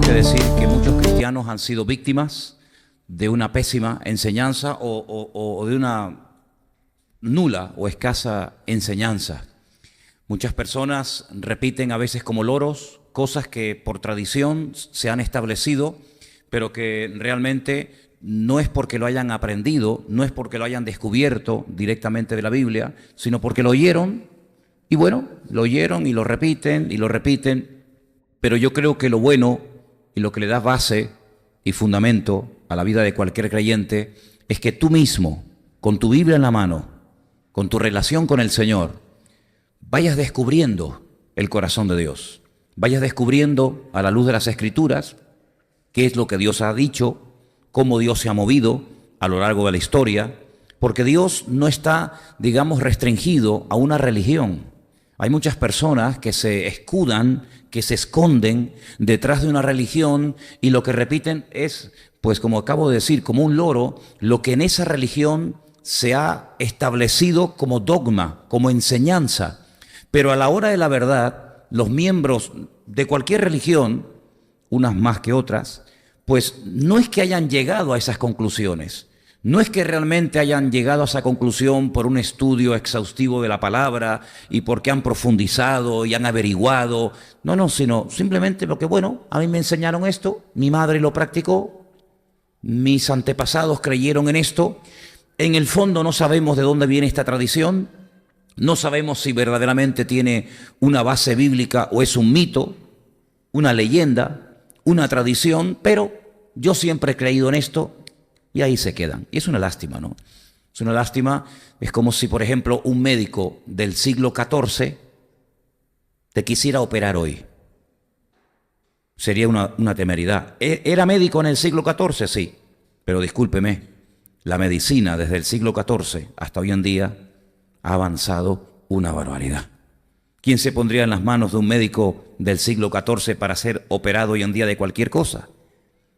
que decir que muchos cristianos han sido víctimas de una pésima enseñanza o de una nula o escasa enseñanza. Muchas personas repiten a veces como loros cosas que por tradición se han establecido, pero que realmente no es porque lo hayan aprendido, no es porque lo hayan descubierto directamente de la Biblia, sino porque lo oyeron y bueno, lo oyeron y lo repiten, pero yo creo que lo bueno y lo que le da base y fundamento a la vida de cualquier creyente es que tú mismo, con tu Biblia en la mano, con tu relación con el Señor, vayas descubriendo el corazón de Dios, vayas descubriendo a la luz de las Escrituras qué es lo que Dios ha dicho, cómo Dios se ha movido a lo largo de la historia, porque Dios no está, digamos, restringido a una religión. Hay muchas personas que se escudan, que se esconden detrás de una religión y lo que repiten es, pues como acabo de decir, como un loro, lo que en esa religión se ha establecido como dogma, como enseñanza. Pero a la hora de la verdad, los miembros de cualquier religión, unas más que otras, pues no es que hayan llegado a esas conclusiones, no es que realmente hayan llegado a esa conclusión por un estudio exhaustivo de la palabra y porque han profundizado y han averiguado, no, sino simplemente porque, bueno, a mí me enseñaron esto, mi madre lo practicó, mis antepasados creyeron en esto, en el fondo no sabemos de dónde viene esta tradición, no sabemos si verdaderamente tiene una base bíblica o es un mito, una leyenda, una tradición, pero yo siempre he creído en esto y ahí se quedan. Y es una lástima, ¿no? Es una lástima, es como si, por ejemplo, un médico del siglo XIV te quisiera operar hoy. Sería una temeridad. ¿Era médico en el siglo XIV? Sí, pero discúlpeme, la medicina desde el siglo XIV hasta hoy en día ha avanzado una barbaridad. ¿Quién se pondría en las manos de un médico del siglo XIV para ser operado hoy en día de cualquier cosa?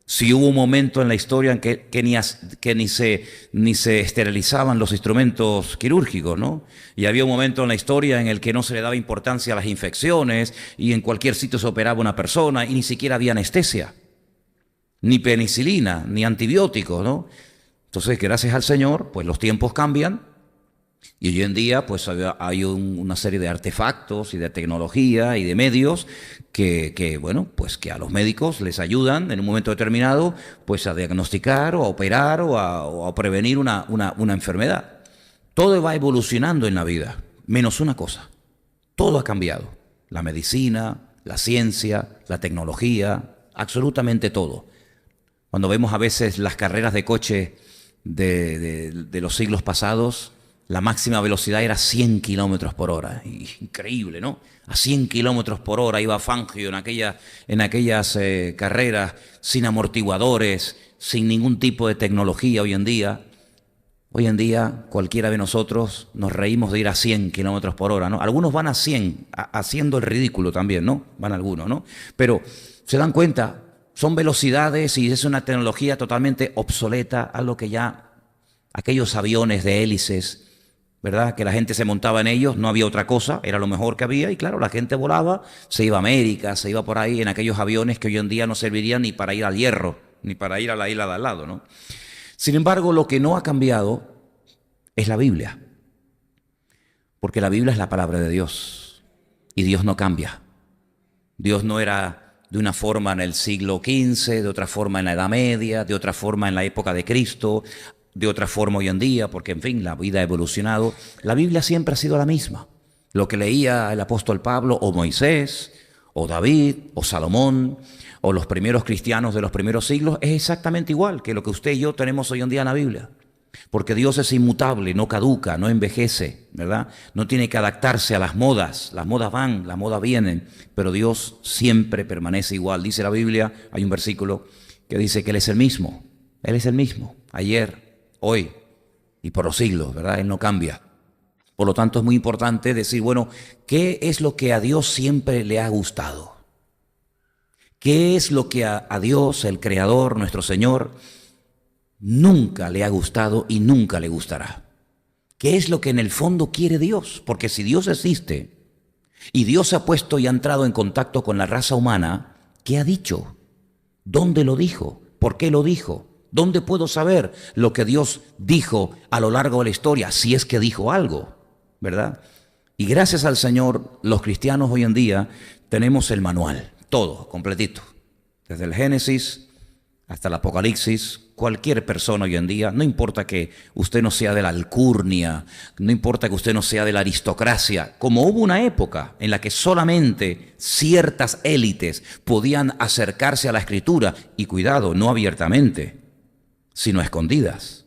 Si hubo un momento en la historia en que ni se esterilizaban los instrumentos quirúrgicos, ¿no? Y había un momento en la historia en el que no se le daba importancia a las infecciones y en cualquier sitio se operaba una persona y ni siquiera había anestesia, ni penicilina, ni antibióticos, ¿no? Entonces, gracias al Señor, pues los tiempos cambian. Y hoy en día pues hay una serie de artefactos y de tecnología y de medios que bueno, pues que a los médicos les ayudan en un momento determinado pues a diagnosticar o a operar o a prevenir una enfermedad. Todo va evolucionando en la vida, menos una cosa. Todo ha cambiado. La medicina, la ciencia, la tecnología, absolutamente todo. Cuando vemos a veces las carreras de coche de los siglos pasados, la máxima velocidad era 100 kilómetros por hora. Increíble, ¿no? A 100 kilómetros por hora iba Fangio en aquellas carreras sin amortiguadores, sin ningún tipo de tecnología hoy en día. Hoy en día cualquiera de nosotros nos reímos de ir a 100 kilómetros por hora, ¿no? Algunos van a 100, haciendo el ridículo también, ¿no? Van algunos, ¿no? Pero se dan cuenta, son velocidades y es una tecnología totalmente obsoleta a lo que ya aquellos aviones de hélices, ¿verdad? Que la gente se montaba en ellos, no había otra cosa, era lo mejor que había y claro, la gente volaba, se iba a América, se iba por ahí en aquellos aviones que hoy en día no servirían ni para ir al Hierro, ni para ir a la isla de al lado, ¿no? Sin embargo, lo que no ha cambiado es la Biblia, porque la Biblia es la palabra de Dios y Dios no cambia. Dios no era de una forma en el siglo XV, de otra forma en la Edad Media, de otra forma en la época de Cristo, de otra forma hoy en día, porque en fin, la vida ha evolucionado. La Biblia siempre ha sido la misma. Lo que leía el apóstol Pablo, o Moisés, o David, o Salomón, o los primeros cristianos de los primeros siglos, es exactamente igual que lo que usted y yo tenemos hoy en día en la Biblia. Porque Dios es inmutable, no caduca, no envejece, ¿verdad? No tiene que adaptarse a las modas van, las modas vienen, pero Dios siempre permanece igual. Dice la Biblia, hay un versículo que dice que Él es el mismo, ayer, hoy y por los siglos, ¿verdad? Él no cambia. Por lo tanto, es muy importante decir, bueno, ¿qué es lo que a Dios siempre le ha gustado? ¿Qué es lo que a Dios, el Creador, nuestro Señor, nunca le ha gustado y nunca le gustará? ¿Qué es lo que en el fondo quiere Dios? Porque si Dios existe y Dios se ha puesto y ha entrado en contacto con la raza humana, ¿qué ha dicho? ¿Dónde lo dijo? ¿Por qué lo dijo? ¿Dónde puedo saber lo que Dios dijo a lo largo de la historia? Si es que dijo algo, ¿verdad? Y gracias al Señor, los cristianos hoy en día tenemos el manual, todo, completito. Desde el Génesis hasta el Apocalipsis, cualquier persona hoy en día, no importa que usted no sea de la alcurnia, no importa que usted no sea de la aristocracia, como hubo una época en la que solamente ciertas élites podían acercarse a la Escritura, y cuidado, no abiertamente, sino a escondidas,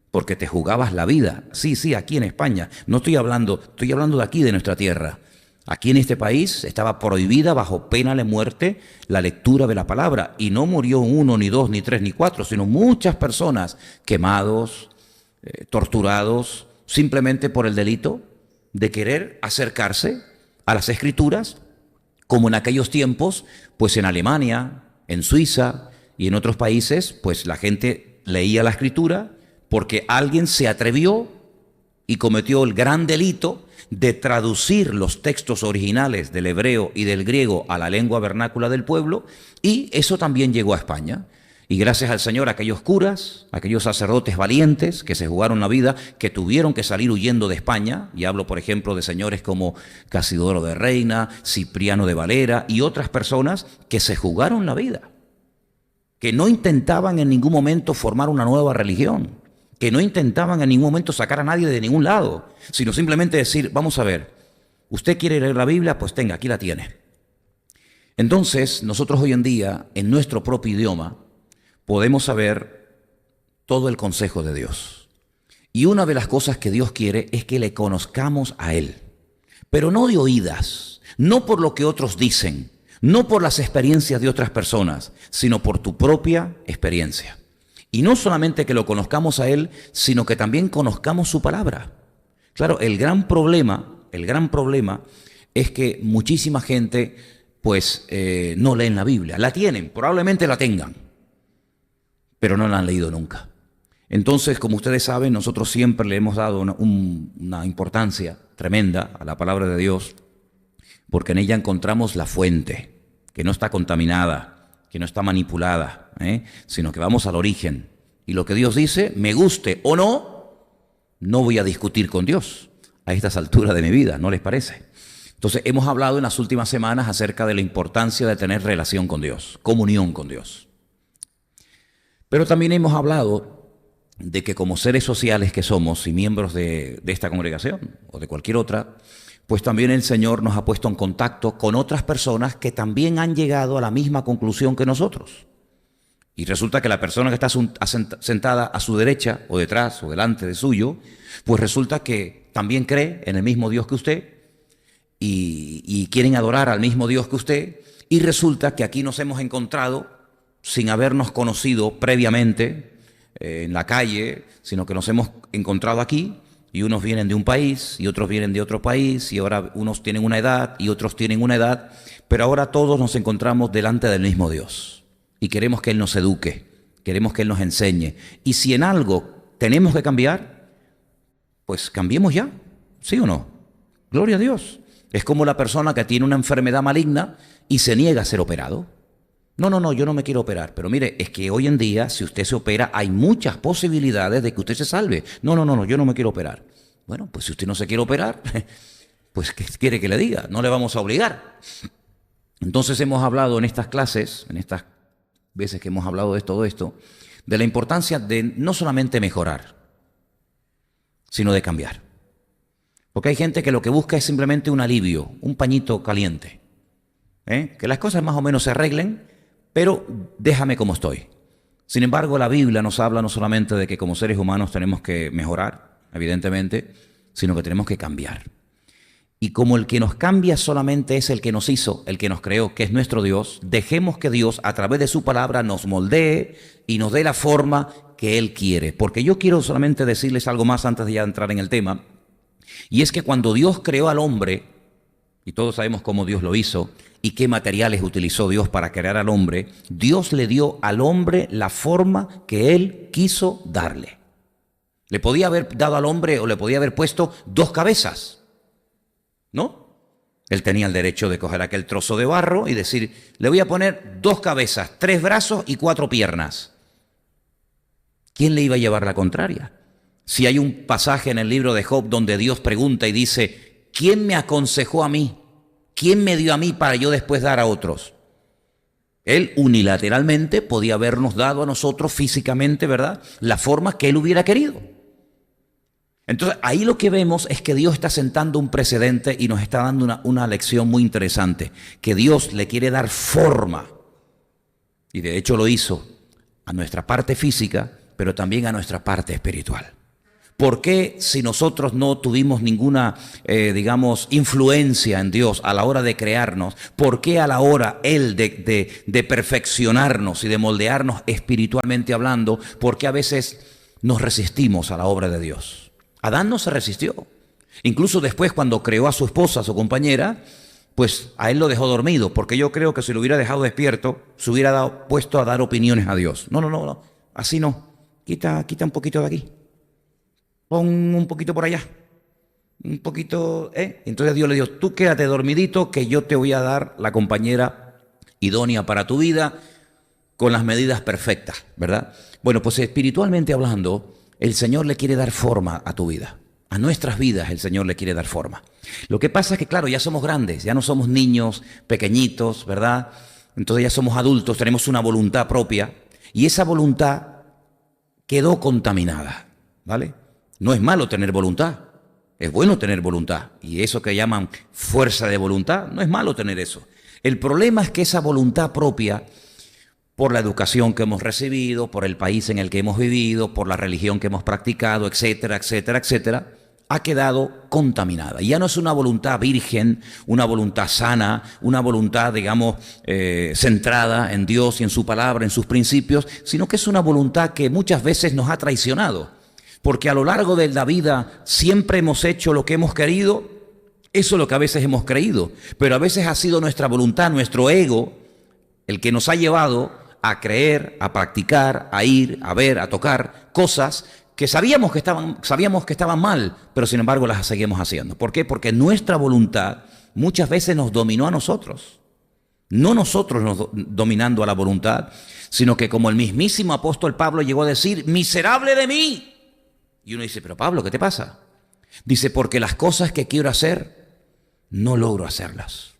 porque te jugabas la vida. Sí, aquí en España, no estoy hablando de aquí, de nuestra tierra. Aquí en este país estaba prohibida bajo pena de muerte la lectura de la palabra, y no murió uno, ni dos, ni tres, ni cuatro, sino muchas personas quemados, torturados, simplemente por el delito de querer acercarse a las Escrituras, como en aquellos tiempos, pues en Alemania, en Suiza y en otros países, pues la gente leía la Escritura porque alguien se atrevió y cometió el gran delito de traducir los textos originales del hebreo y del griego a la lengua vernácula del pueblo, y eso también llegó a España. Y gracias al Señor, aquellos curas, aquellos sacerdotes valientes que se jugaron la vida, que tuvieron que salir huyendo de España, y hablo por ejemplo de señores como Casidoro de Reina, Cipriano de Valera y otras personas que se jugaron la vida, que no intentaban en ningún momento formar una nueva religión, que no intentaban en ningún momento sacar a nadie de ningún lado, sino simplemente decir, vamos a ver, ¿usted quiere leer la Biblia? Pues tenga, aquí la tiene. Entonces, nosotros hoy en día, en nuestro propio idioma, podemos saber todo el consejo de Dios. Y una de las cosas que Dios quiere es que le conozcamos a Él, pero no de oídas, no por lo que otros dicen, no por las experiencias de otras personas, sino por tu propia experiencia. Y no solamente que lo conozcamos a Él, sino que también conozcamos su palabra. Claro, el gran problema es que muchísima gente pues no leen la Biblia. La tienen, probablemente la tengan, pero no la han leído nunca. Entonces, como ustedes saben, nosotros siempre le hemos dado una importancia tremenda a la palabra de Dios, porque en ella encontramos la fuente, que no está contaminada, que no está manipulada, sino que vamos al origen. Y lo que Dios dice, me guste o no voy a discutir con Dios a estas alturas de mi vida, ¿no les parece? Entonces, hemos hablado en las últimas semanas acerca de la importancia de tener relación con Dios, comunión con Dios. Pero también hemos hablado de que como seres sociales que somos y miembros de esta congregación o de cualquier otra, pues también el Señor nos ha puesto en contacto con otras personas que también han llegado a la misma conclusión que nosotros. Y resulta que la persona que está sentada a su derecha o detrás o delante de suyo, pues resulta que también cree en el mismo Dios que usted y quieren adorar al mismo Dios que usted, y resulta que aquí nos hemos encontrado sin habernos conocido previamente en la calle, sino que nos hemos encontrado aquí. Y unos vienen de un país y otros vienen de otro país, y ahora unos tienen una edad y otros tienen una edad, pero ahora todos nos encontramos delante del mismo Dios y queremos que Él nos eduque, queremos que Él nos enseñe. Y si en algo tenemos que cambiar, pues cambiemos ya, ¿sí o no? Gloria a Dios. Es como la persona que tiene una enfermedad maligna y se niega a ser operado. No, yo no me quiero operar. Pero mire, es que hoy en día, si usted se opera, hay muchas posibilidades de que usted se salve. No, yo no me quiero operar. Bueno, pues si usted no se quiere operar, pues ¿qué quiere que le diga? No le vamos a obligar. Entonces hemos hablado en estas clases, en estas veces que hemos hablado de todo esto, de la importancia de no solamente mejorar, sino de cambiar. Porque hay gente que lo que busca es simplemente un alivio, un pañito caliente. Que las cosas más o menos se arreglen, pero déjame como estoy. Sin embargo, la Biblia nos habla no solamente de que como seres humanos tenemos que mejorar, evidentemente, sino que tenemos que cambiar. Y como el que nos cambia solamente es el que nos hizo, el que nos creó, que es nuestro Dios, dejemos que Dios a través de su palabra nos moldee y nos dé la forma que Él quiere. Porque yo quiero solamente decirles algo más antes de ya entrar en el tema, y es que cuando Dios creó al hombre, y todos sabemos cómo Dios lo hizo y qué materiales utilizó Dios para crear al hombre, Dios le dio al hombre la forma que Él quiso darle. Le podía haber dado al hombre o le podía haber puesto 2 cabezas, ¿no? Él tenía el derecho de coger aquel trozo de barro y decir, le voy a poner 2 cabezas, 3 brazos y 4 piernas. ¿Quién le iba a llevar la contraria? Si hay un pasaje en el libro de Job donde Dios pregunta y dice, ¿quién me aconsejó a mí? ¿Quién me dio a mí para yo después dar a otros? Él unilateralmente podía habernos dado a nosotros físicamente, ¿verdad?, la forma que Él hubiera querido. Entonces, ahí lo que vemos es que Dios está sentando un precedente y nos está dando una lección muy interesante, que Dios le quiere dar forma, y de hecho lo hizo, a nuestra parte física, pero también a nuestra parte espiritual. ¿Por qué si nosotros no tuvimos ninguna, influencia en Dios a la hora de crearnos? ¿Por qué a la hora Él de perfeccionarnos y de moldearnos espiritualmente hablando? ¿Por qué a veces nos resistimos a la obra de Dios? Adán no se resistió. Incluso después, cuando creó a su esposa, a su compañera, pues a él lo dejó dormido, porque yo creo que si lo hubiera dejado despierto, se hubiera puesto a dar opiniones a Dios. No, así no. Quita un poquito de aquí. Pon un poquito por allá. Un poquito, Entonces Dios le dijo, tú quédate dormidito, que yo te voy a dar la compañera idónea para tu vida, con las medidas perfectas, ¿verdad? Bueno, pues espiritualmente hablando, el Señor le quiere dar forma a tu vida. A nuestras vidas el Señor le quiere dar forma. Lo que pasa es que, claro, ya somos grandes, ya no somos niños pequeñitos, ¿verdad? Entonces ya somos adultos, tenemos una voluntad propia y esa voluntad quedó contaminada, ¿vale? No es malo tener voluntad, es bueno tener voluntad. Y eso que llaman fuerza de voluntad, no es malo tener eso. El problema es que esa voluntad propia, por la educación que hemos recibido, por el país en el que hemos vivido, por la religión que hemos practicado, etcétera, ha quedado contaminada. Y ya no es una voluntad virgen, una voluntad sana, una voluntad, centrada en Dios y en su palabra, en sus principios, sino que es una voluntad que muchas veces nos ha traicionado. Porque a lo largo de la vida siempre hemos hecho lo que hemos querido, eso es lo que a veces hemos creído, pero a veces ha sido nuestra voluntad, nuestro ego, el que nos ha llevado a creer, a practicar, a ir, a ver, a tocar cosas que sabíamos que estaban mal, pero sin embargo las seguimos haciendo. ¿Por qué? Porque nuestra voluntad muchas veces nos dominó a nosotros. No nosotros dominando a la voluntad, sino que como el mismísimo apóstol Pablo llegó a decir, miserable de mí. Y uno dice, pero Pablo, ¿qué te pasa? Dice, porque las cosas que quiero hacer, no logro hacerlas.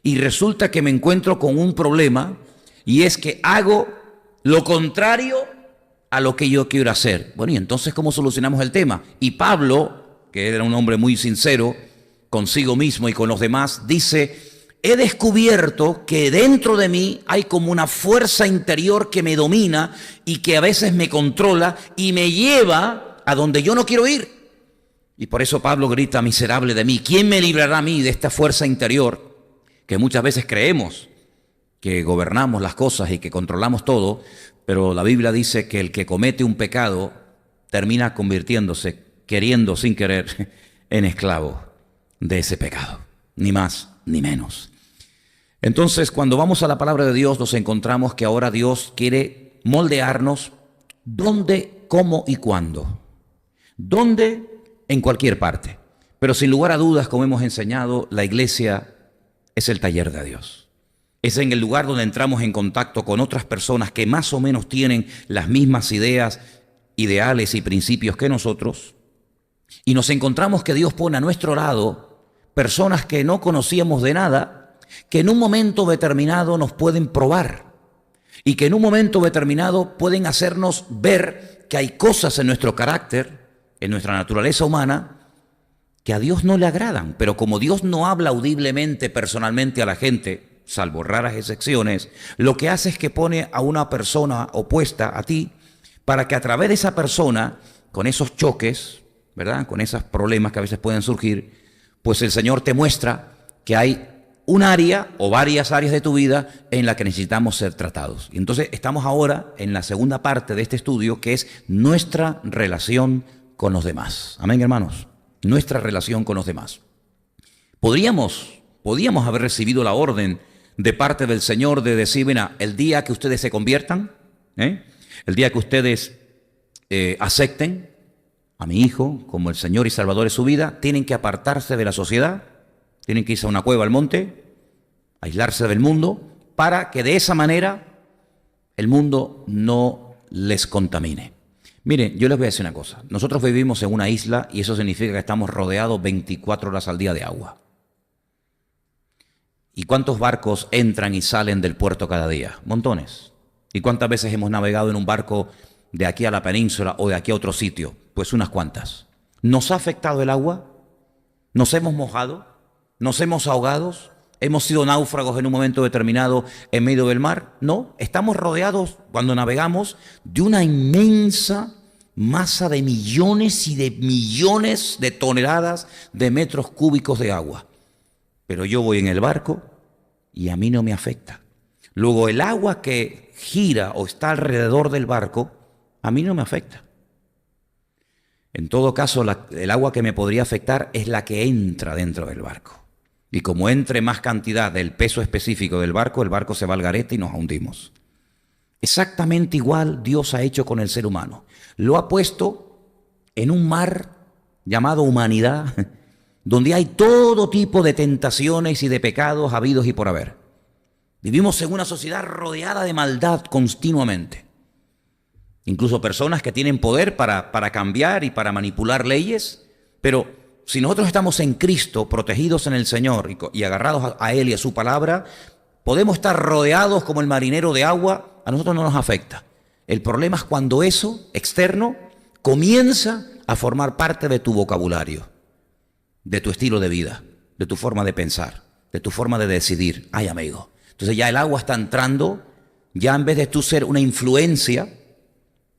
Y resulta que me encuentro con un problema, y es que hago lo contrario a lo que yo quiero hacer. Bueno, y entonces, ¿cómo solucionamos el tema? Y Pablo, que era un hombre muy sincero consigo mismo y con los demás, dice, he descubierto que dentro de mí hay como una fuerza interior que me domina y que a veces me controla y me lleva a donde yo no quiero ir. Y por eso Pablo grita, miserable de mí. ¿Quién me librará a mí de esta fuerza interior que muchas veces creemos que gobernamos las cosas y que controlamos todo? Pero la Biblia dice que el que comete un pecado termina convirtiéndose, queriendo sin querer, en esclavo de ese pecado. Ni más ni menos. Entonces, cuando vamos a la palabra de Dios, nos encontramos que ahora Dios quiere moldearnos dónde, cómo y cuándo. ¿Dónde? En cualquier parte. Pero sin lugar a dudas, como hemos enseñado, la iglesia es el taller de Dios. Es en el lugar donde entramos en contacto con otras personas que más o menos tienen las mismas ideas, ideales y principios que nosotros. Y nos encontramos que Dios pone a nuestro lado personas que no conocíamos de nada, que en un momento determinado nos pueden probar y que en un momento determinado pueden hacernos ver que hay cosas en nuestro carácter, en nuestra naturaleza humana, que a Dios no le agradan. Pero como Dios no habla audiblemente, personalmente a la gente, salvo raras excepciones, lo que hace es que pone a una persona opuesta a ti para que a través de esa persona, con esos choques, ¿verdad?, con esos problemas que a veces pueden surgir, pues el Señor te muestra que hay un área o varias áreas de tu vida en la que necesitamos ser tratados. Y entonces estamos ahora en la segunda parte de este estudio, que es nuestra relación con los demás. Amén, hermanos. Nuestra relación con los demás. Podíamos haber recibido la orden de parte del Señor de decir, mira, el día que ustedes se conviertan, el día que ustedes acepten a mi Hijo como el Señor y Salvador de su vida, tienen que apartarse de la sociedad, Tienen que irse a una cueva al monte, aislarse del mundo, para que de esa manera el mundo no les contamine. Miren, yo les voy a decir una cosa. Nosotros vivimos en una isla y eso significa que estamos rodeados 24 horas al día de agua. ¿Y cuántos barcos entran y salen del puerto cada día? Montones. ¿Y cuántas veces hemos navegado en un barco de aquí a la península o de aquí a otro sitio? Pues unas cuantas. ¿Nos ha afectado el agua? ¿Nos hemos mojado? ¿Nos hemos ahogado? ¿Hemos sido náufragos en un momento determinado en medio del mar? No, estamos rodeados, cuando navegamos, de una inmensa masa de millones y de millones de toneladas de metros cúbicos de agua. Pero yo voy en el barco y a mí no me afecta. Luego el agua que gira o está alrededor del barco, a mí no me afecta. En todo caso, el agua que me podría afectar es la que entra dentro del barco. Y como entre más cantidad del peso específico del barco, el barco se va al garete y nos hundimos. Exactamente igual Dios ha hecho con el ser humano. Lo ha puesto en un mar llamado humanidad, donde hay todo tipo de tentaciones y de pecados habidos y por haber. Vivimos en una sociedad rodeada de maldad continuamente. Incluso personas que tienen poder para cambiar y para manipular leyes, pero si nosotros estamos en Cristo, protegidos en el Señor y agarrados a Él y a su palabra, podemos estar rodeados como el marinero de agua, a nosotros no nos afecta. El problema es cuando eso, externo, comienza a formar parte de tu vocabulario, de tu estilo de vida, de tu forma de pensar, de tu forma de decidir. Ay, amigo. Entonces ya el agua está entrando, ya en vez de tú ser una influencia,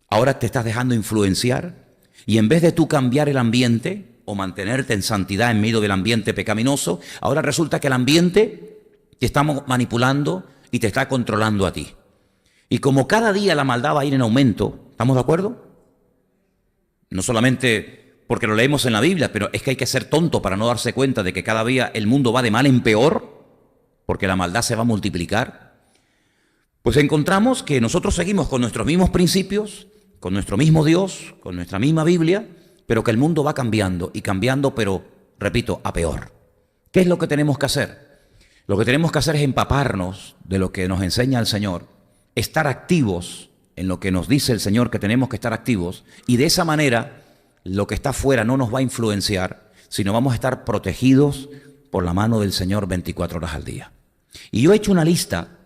ahora te estás dejando influenciar, y en vez de tú cambiar el ambiente o mantenerte en santidad en medio del ambiente pecaminoso, ahora resulta que el ambiente te está manipulando y te está controlando a ti. Y como cada día la maldad va a ir en aumento, ¿estamos de acuerdo? No solamente porque lo leemos en la Biblia, pero es que hay que ser tonto para no darse cuenta de que cada día el mundo va de mal en peor, porque la maldad se va a multiplicar. Pues encontramos que nosotros seguimos con nuestros mismos principios, con nuestro mismo Dios, con nuestra misma Biblia, pero que el mundo va cambiando y cambiando, pero, repito, a peor. ¿Qué es lo que tenemos que hacer? Lo que tenemos que hacer es empaparnos de lo que nos enseña el Señor, estar activos en lo que nos dice el Señor que tenemos que estar activos, y de esa manera lo que está afuera no nos va a influenciar, sino vamos a estar protegidos por la mano del Señor 24 horas al día. Y yo he hecho una lista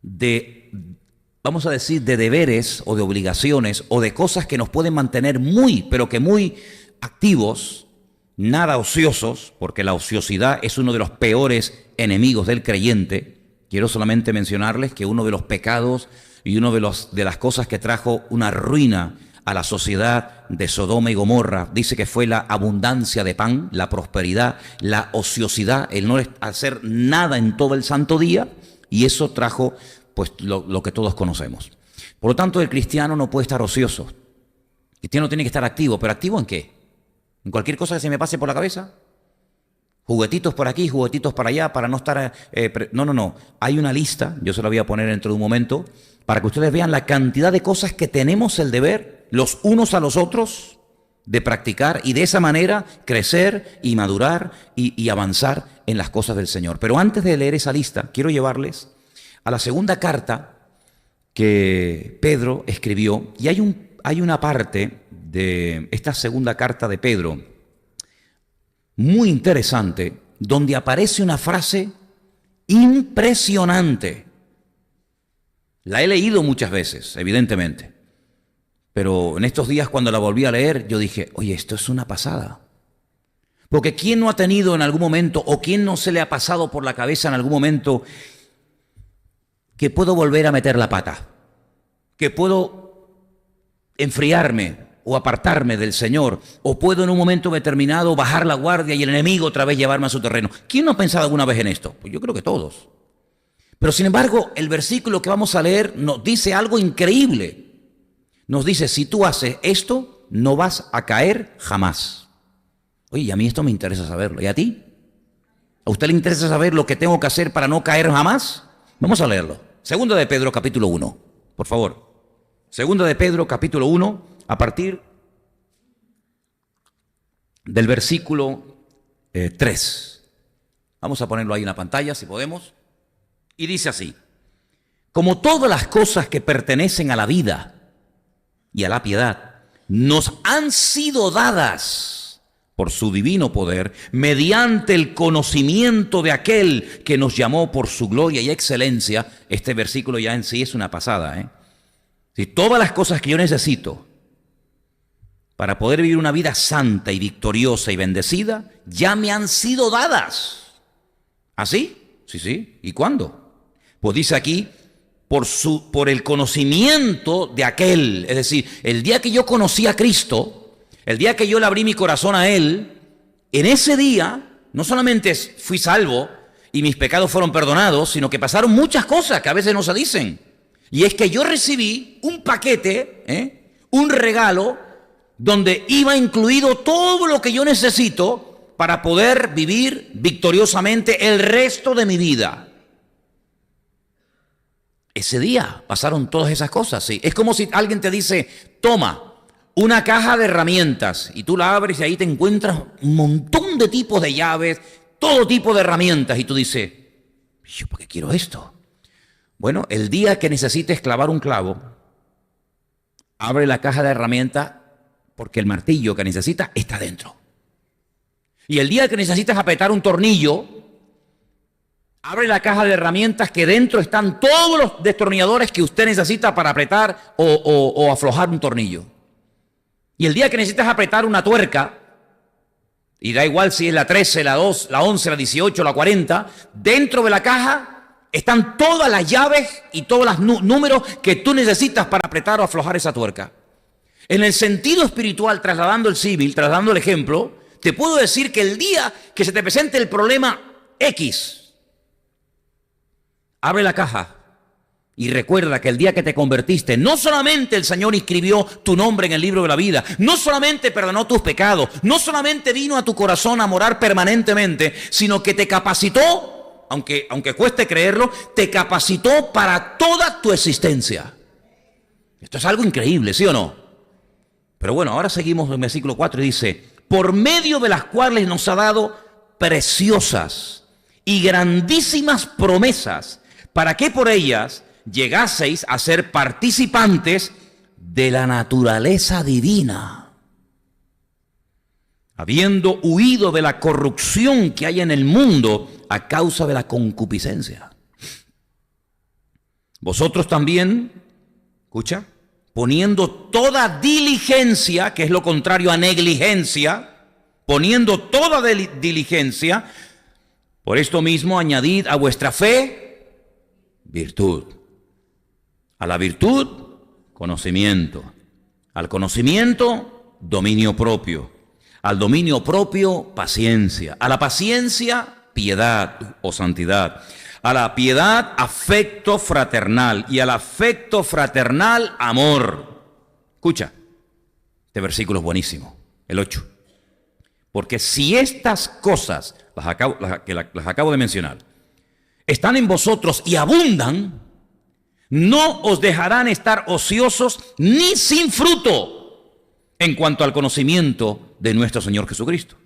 de, vamos a decir, de deberes o de obligaciones o de cosas que nos pueden mantener muy, pero que muy activos, nada ociosos, porque la ociosidad es uno de los peores enemigos del creyente. Quiero solamente mencionarles que uno de los pecados y uno de las cosas que trajo una ruina a la sociedad de Sodoma y Gomorra, dice que fue la abundancia de pan, la prosperidad, la ociosidad, el no hacer nada en todo el santo día, y eso trajo pues lo que todos conocemos. Por lo tanto, el cristiano no puede estar ocioso. El cristiano tiene que estar activo, pero ¿activo en qué? ¿En cualquier cosa que se me pase por la cabeza? Juguetitos por aquí, juguetitos para allá, para no estar... No. Hay una lista, yo se la voy a poner dentro de un momento, para que ustedes vean la cantidad de cosas que tenemos el deber, los unos a los otros, de practicar y de esa manera crecer y madurar y avanzar en las cosas del Señor. Pero antes de leer esa lista, quiero llevarles a la segunda carta que Pedro escribió, y hay una parte de esta segunda carta de Pedro muy interesante, donde aparece una frase impresionante. La he leído muchas veces, evidentemente, pero en estos días cuando la volví a leer, yo dije, oye, esto es una pasada. Porque ¿quién no ha tenido en algún momento, o quién no se le ha pasado por la cabeza en algún momento, que puedo volver a meter la pata, que puedo enfriarme o apartarme del Señor, o puedo en un momento determinado bajar la guardia y el enemigo otra vez llevarme a su terreno? ¿Quién no ha pensado alguna vez en esto? Pues yo creo que todos. Pero sin embargo, el versículo que vamos a leer nos dice algo increíble. Nos dice, si tú haces esto, no vas a caer jamás. Oye, y a mí esto me interesa saberlo. ¿Y a ti? ¿A usted le interesa saber lo que tengo que hacer para no caer jamás? Vamos a leerlo. Segunda de Pedro, capítulo 1, por favor. Segunda de Pedro, capítulo 1, a partir del versículo 3. Vamos a ponerlo ahí en la pantalla si podemos. Y dice así: como todas las cosas que pertenecen a la vida y a la piedad nos han sido dadas por su divino poder, mediante el conocimiento de aquel que nos llamó por su gloria y excelencia. Este versículo ya en sí es una pasada, ¿eh? Si todas las cosas que yo necesito para poder vivir una vida santa y victoriosa y bendecida, ya me han sido dadas. ¿Así? Sí, sí. ¿Y cuándo? Pues dice aquí, por el conocimiento de aquel. Es decir, el día que yo conocí a Cristo, el día que yo le abrí mi corazón a Él, en ese día no solamente fui salvo y mis pecados fueron perdonados, sino que pasaron muchas cosas que a veces no se dicen. Y es que yo recibí un paquete, un regalo, donde iba incluido todo lo que yo necesito para poder vivir victoriosamente el resto de mi vida. Ese día pasaron todas esas cosas, sí. Es como si alguien te dice, toma una caja de herramientas, y tú la abres y ahí te encuentras un montón de tipos de llaves, todo tipo de herramientas, y tú dices, ¿yo por qué quiero esto? Bueno, el día que necesites clavar un clavo, abre la caja de herramientas, porque el martillo que necesitas está dentro. Y el día que necesitas apretar un tornillo, abre la caja de herramientas, que dentro están todos los destornilladores que usted necesita para apretar o aflojar un tornillo. Y el día que necesitas apretar una tuerca, y da igual si es la 13, la 2, la 11, la 18, la 40, dentro de la caja están todas las llaves y todos los números que tú necesitas para apretar o aflojar esa tuerca. En el sentido espiritual, trasladando el símil, trasladando el ejemplo, te puedo decir que el día que se te presente el problema X, abre la caja y recuerda que el día que te convertiste, no solamente el Señor inscribió tu nombre en el libro de la vida, no solamente perdonó tus pecados, no solamente vino a tu corazón a morar permanentemente, sino que te capacitó, aunque cueste creerlo, te capacitó para toda tu existencia. Esto es algo increíble, ¿sí o no? Pero bueno, ahora seguimos en el versículo 4 y dice, por medio de las cuales nos ha dado preciosas y grandísimas promesas, para que por ellas llegaseis a ser participantes de la naturaleza divina, habiendo huido de la corrupción que hay en el mundo a causa de la concupiscencia. Vosotros también, escucha, poniendo toda diligencia, que es lo contrario a negligencia, poniendo toda diligencia, por esto mismo añadid a vuestra fe virtud, a la virtud conocimiento, al conocimiento dominio propio, al dominio propio paciencia, a la paciencia piedad o santidad, a la piedad afecto fraternal y al afecto fraternal amor. Escucha, este versículo es buenísimo, el 8. Porque si estas cosas, las acabo de mencionar, están en vosotros y abundan, no os dejarán estar ociosos ni sin fruto en cuanto al conocimiento de nuestro Señor Jesucristo.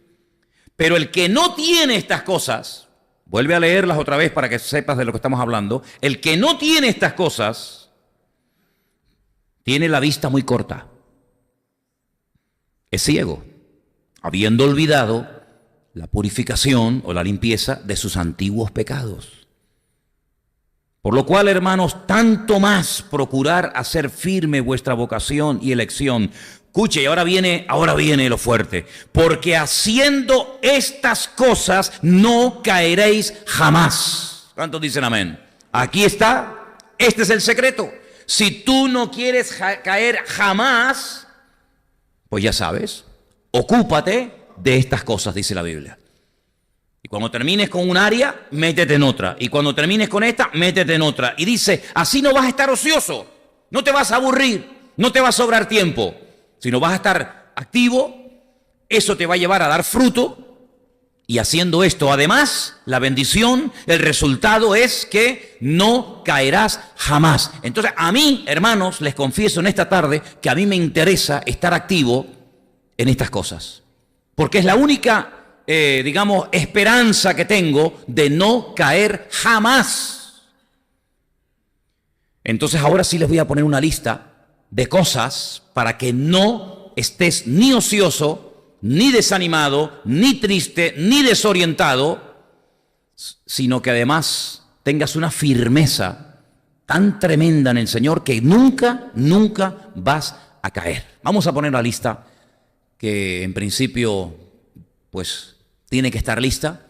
Pero el que no tiene estas cosas, vuelve a leerlas otra vez para que sepas de lo que estamos hablando, el que no tiene estas cosas tiene la vista muy corta, es ciego, habiendo olvidado la purificación o la limpieza de sus antiguos pecados. Por lo cual, hermanos, tanto más procurar hacer firme vuestra vocación y elección. Escuche, y ahora viene lo fuerte. Porque haciendo estas cosas no caeréis jamás. ¿Cuántos dicen amén? Aquí está, este es el secreto. Si tú no quieres caer jamás, pues ya sabes, ocúpate de estas cosas, dice la Biblia. Y cuando termines con un área, métete en otra. Y cuando termines con esta, métete en otra. Y dice, así no vas a estar ocioso, no te vas a aburrir, no te va a sobrar tiempo, sino vas a estar activo. Eso te va a llevar a dar fruto. Y haciendo esto, además, la bendición, el resultado es que no caerás jamás. Entonces, a mí, hermanos, les confieso en esta tarde que a mí me interesa estar activo en estas cosas. Porque es la única digamos, esperanza que tengo de no caer jamás. Entonces ahora sí les voy a poner una lista de cosas para que no estés ni ocioso, ni desanimado, ni triste, ni desorientado, sino que además tengas una firmeza tan tremenda en el Señor que nunca, nunca vas a caer. Vamos a poner la lista que en principio pues tiene que estar lista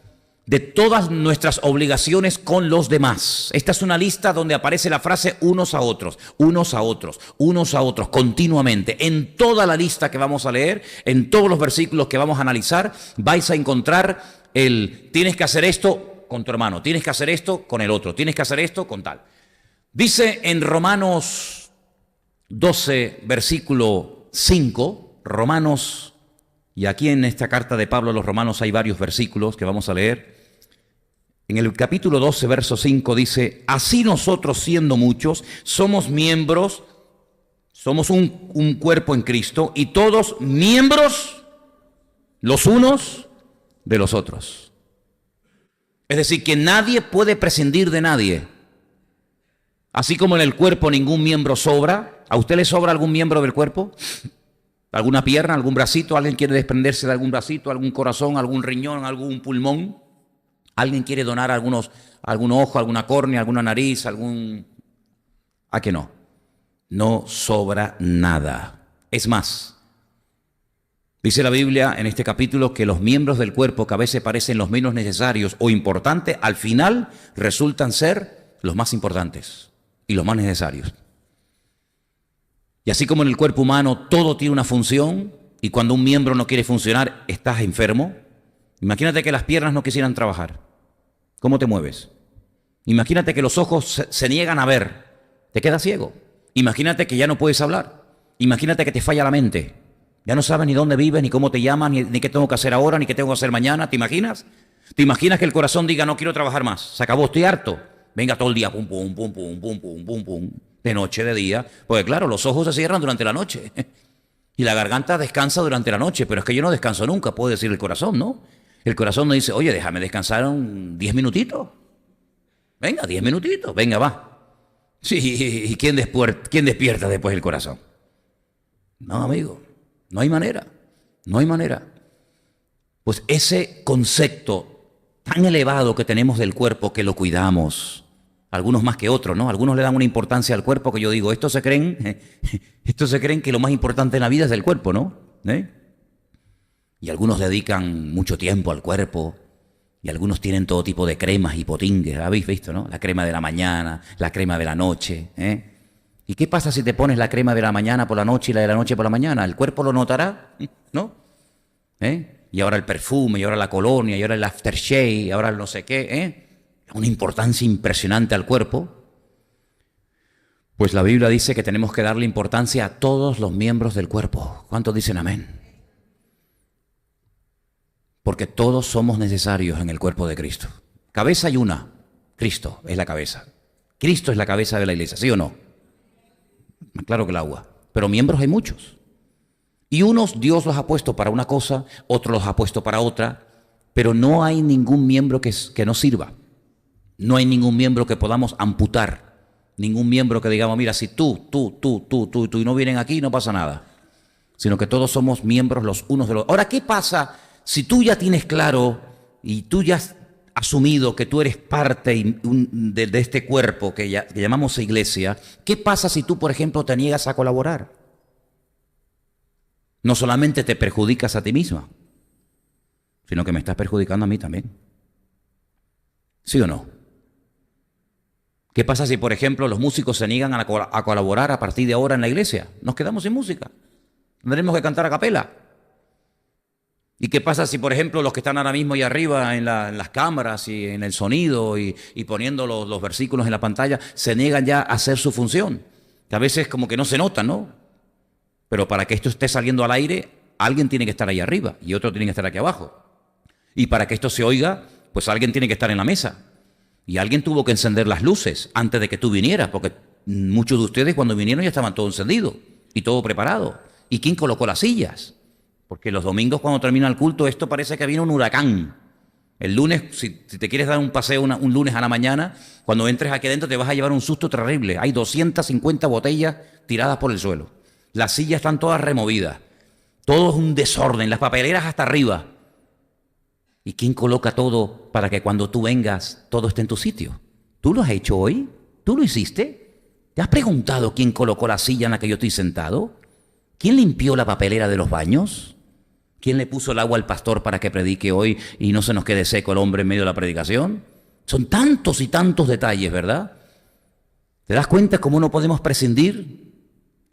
de todas nuestras obligaciones con los demás. Esta es una lista donde aparece la frase unos a otros, unos a otros, unos a otros, continuamente. En toda la lista que vamos a leer, en todos los versículos que vamos a analizar, vais a encontrar el tienes que hacer esto con tu hermano, tienes que hacer esto con el otro, tienes que hacer esto con tal. Dice en Romanos 12, versículo 5, Romanos, y aquí en esta carta de Pablo a los Romanos hay varios versículos que vamos a leer. En el capítulo 12, verso 5 dice, así nosotros siendo muchos, somos miembros, somos un cuerpo en Cristo y todos miembros los unos de los otros. Es decir, que nadie puede prescindir de nadie. Así como en el cuerpo ningún miembro sobra, ¿a usted le sobra algún miembro del cuerpo? ¿Alguna pierna, algún bracito? ¿Alguien quiere desprenderse de algún bracito, algún corazón, algún riñón, algún pulmón? ¿Alguien quiere donar algún ojo, alguna córnea, alguna nariz, ¿A que no? No sobra nada. Es más, dice la Biblia en este capítulo que los miembros del cuerpo que a veces parecen los menos necesarios o importantes, al final resultan ser los más importantes y los más necesarios. Y así como en el cuerpo humano todo tiene una función y cuando un miembro no quiere funcionar estás enfermo, imagínate que las piernas no quisieran trabajar. ¿Cómo te mueves? Imagínate que los ojos se niegan a ver, te quedas ciego. Imagínate que ya no puedes hablar. Imagínate que te falla la mente. Ya no sabes ni dónde vives, ni cómo te llamas, ni qué tengo que hacer ahora, ni qué tengo que hacer mañana. ¿Te imaginas? ¿Te imaginas que el corazón diga no quiero trabajar más? Se acabó, estoy harto. Venga todo el día, pum, pum, pum, pum, pum, pum, pum, pum. De noche, de día. Porque claro, los ojos se cierran durante la noche. Y la garganta descansa durante la noche. Pero es que yo no descanso nunca, puede decir el corazón, ¿no? El corazón no dice, oye, déjame descansar 10 minutitos. Venga, 10 minutitos, venga, va. Sí, ¿y quién despierta después el corazón? No, amigo, no hay manera, no hay manera. Pues ese concepto tan elevado que tenemos del cuerpo, que lo cuidamos, algunos más que otros, ¿no? Algunos le dan una importancia al cuerpo que yo digo, estos se creen que lo más importante en la vida es el cuerpo, ¿no? Y algunos dedican mucho tiempo al cuerpo y algunos tienen todo tipo de cremas y potingues, ¿habéis visto, no? La crema de la mañana, la crema de la noche, ¿Y qué pasa si te pones la crema de la mañana por la noche y la de la noche por la mañana? ¿El cuerpo lo notará? ¿No? Y ahora el perfume, y ahora la colonia, y ahora el aftershave, y ahora el no sé qué, Una importancia impresionante al cuerpo. Pues la Biblia dice que tenemos que darle importancia a todos los miembros del cuerpo. ¿Cuántos dicen amén? Porque todos somos necesarios en el cuerpo de Cristo. Cabeza hay una, Cristo es la cabeza. Cristo es la cabeza de la iglesia, ¿sí o no? Más claro que el agua. Pero miembros hay muchos. Y unos Dios los ha puesto para una cosa, otros los ha puesto para otra, pero no hay ningún miembro que no sirva. No hay ningún miembro que podamos amputar. Ningún miembro que digamos, mira, si tú y no vienen aquí, no pasa nada. Sino que todos somos miembros los unos de los otros. Ahora, ¿qué pasa si tú ya tienes claro y tú ya has asumido que tú eres parte de este cuerpo que llamamos iglesia? ¿Qué pasa si tú, por ejemplo, te niegas a colaborar? No solamente te perjudicas a ti misma, sino que me estás perjudicando a mí también. ¿Sí o no? ¿Qué pasa si, por ejemplo, los músicos se niegan a colaborar a partir de ahora en la iglesia? Nos quedamos sin música. Tendremos que cantar a capela. ¿Y qué pasa si, por ejemplo, los que están ahora mismo ahí arriba en las cámaras y en el sonido y poniendo los versículos en la pantalla se niegan ya a hacer su función? Que a veces como que no se nota, ¿no? Pero para que esto esté saliendo al aire, alguien tiene que estar ahí arriba y otro tiene que estar aquí abajo. Y para que esto se oiga, pues alguien tiene que estar en la mesa. Y alguien tuvo que encender las luces antes de que tú vinieras, porque muchos de ustedes cuando vinieron ya estaban todo encendido y todo preparado. ¿Y quién colocó las sillas? Porque los domingos cuando termina el culto esto parece que viene un huracán. El lunes, si te quieres dar un paseo un lunes a la mañana, cuando entres aquí adentro te vas a llevar un susto terrible. Hay 250 botellas tiradas por el suelo. Las sillas están todas removidas. Todo es un desorden, las papeleras hasta arriba. ¿Y quién coloca todo para que cuando tú vengas todo esté en tu sitio? ¿Tú lo has hecho hoy? ¿Tú lo hiciste? ¿Te has preguntado quién colocó la silla en la que yo estoy sentado? ¿Quién limpió la papelera de los baños? ¿Quién le puso el agua al pastor para que predique hoy y no se nos quede seco el hombre en medio de la predicación? Son tantos y tantos detalles, ¿verdad? ¿Te das cuenta cómo no podemos prescindir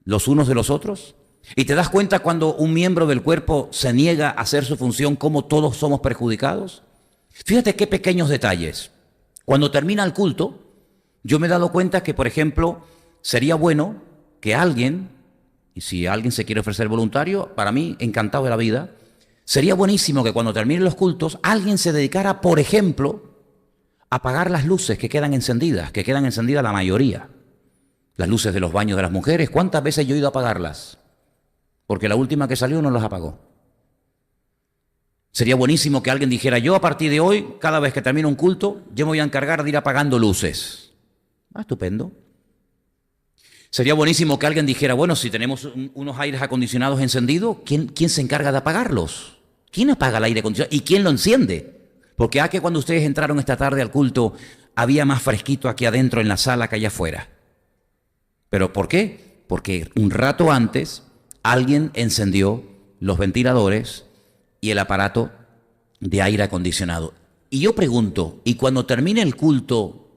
los unos de los otros? ¿Y te das cuenta cuando un miembro del cuerpo se niega a hacer su función, cómo todos somos perjudicados? Fíjate qué pequeños detalles. Cuando termina el culto, yo me he dado cuenta que, por ejemplo, sería bueno que alguien, y si alguien se quiere ofrecer voluntario, para mí, encantado de la vida, sería buenísimo que cuando terminen los cultos, alguien se dedicara, por ejemplo, a apagar las luces que quedan encendidas la mayoría. Las luces de los baños de las mujeres, ¿cuántas veces yo he ido a apagarlas? Porque la última que salió no las apagó. Sería buenísimo que alguien dijera, yo a partir de hoy, cada vez que termino un culto, yo me voy a encargar de ir apagando luces. Estupendo. Sería buenísimo que alguien dijera, bueno, si tenemos unos aires acondicionados encendidos, ¿quién se encarga de apagarlos? ¿Quién apaga el aire acondicionado? ¿Y quién lo enciende? Porque que cuando ustedes entraron esta tarde al culto, había más fresquito aquí adentro en la sala que allá afuera. ¿Pero por qué? Porque un rato antes alguien encendió los ventiladores y el aparato de aire acondicionado. Y yo pregunto, ¿y cuando termine el culto,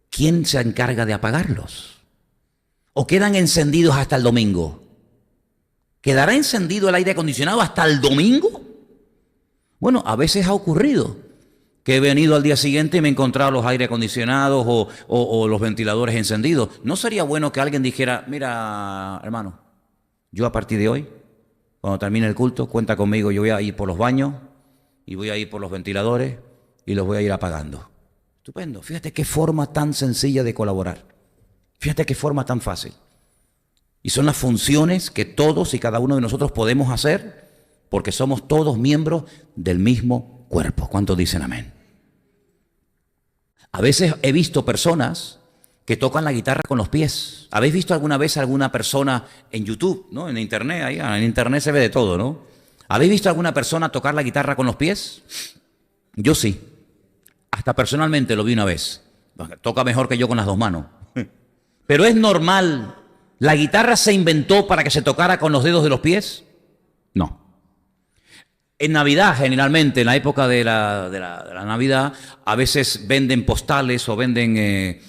quién se encarga de apagarlos? ¿O quedan encendidos hasta el domingo? ¿Quedará encendido el aire acondicionado hasta el domingo? Bueno, a veces ha ocurrido que he venido al día siguiente y me he encontrado los aire acondicionados o los ventiladores encendidos. ¿No sería bueno que alguien dijera, mira, hermano, yo a partir de hoy, cuando termine el culto, cuenta conmigo, yo voy a ir por los baños y voy a ir por los ventiladores y los voy a ir apagando? Estupendo. Fíjate qué forma tan sencilla de colaborar. Fíjate qué forma tan fácil. Y son las funciones que todos y cada uno de nosotros podemos hacer porque somos todos miembros del mismo cuerpo. ¿Cuántos dicen amén? A veces he visto personas que tocan la guitarra con los pies. ¿Habéis visto alguna vez alguna persona en YouTube, ¿no? En Internet, ahí en Internet se ve de todo, ¿no? ¿Habéis visto alguna persona tocar la guitarra con los pies? Yo sí. Hasta personalmente lo vi una vez. Toca mejor que yo con las dos manos. Pero es normal. ¿La guitarra se inventó para que se tocara con los dedos de los pies? No. En Navidad, generalmente, en la época de la Navidad, a veces venden postales o venden,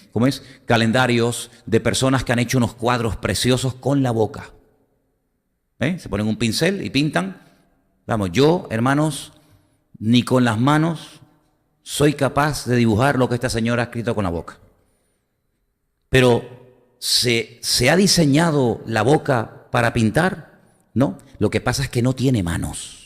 calendarios de personas que han hecho unos cuadros preciosos con la boca. Se ponen un pincel y pintan. Vamos, yo, hermanos, ni con las manos soy capaz de dibujar lo que esta señora ha escrito con la boca. Pero ¿se ha diseñado la boca para pintar? No, lo que pasa es que no tiene manos.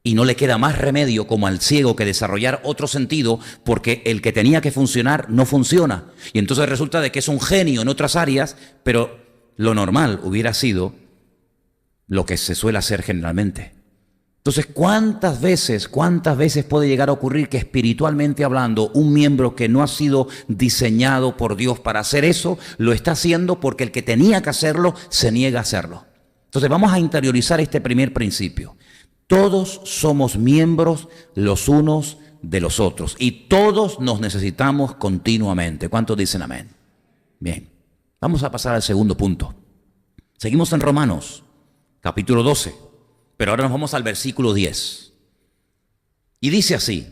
Y no le queda más remedio como al ciego que desarrollar otro sentido porque el que tenía que funcionar no funciona. Y entonces resulta de que es un genio en otras áreas, pero lo normal hubiera sido lo que se suele hacer generalmente. Entonces, ¿cuántas veces puede llegar a ocurrir que espiritualmente hablando un miembro que no ha sido diseñado por Dios para hacer eso, lo está haciendo porque el que tenía que hacerlo se niega a hacerlo? Entonces vamos a interiorizar este primer principio. Todos somos miembros los unos de los otros y todos nos necesitamos continuamente. ¿Cuántos dicen amén? Bien, vamos a pasar al segundo punto. Seguimos en Romanos, capítulo 12, pero ahora nos vamos al versículo 10. Y dice así: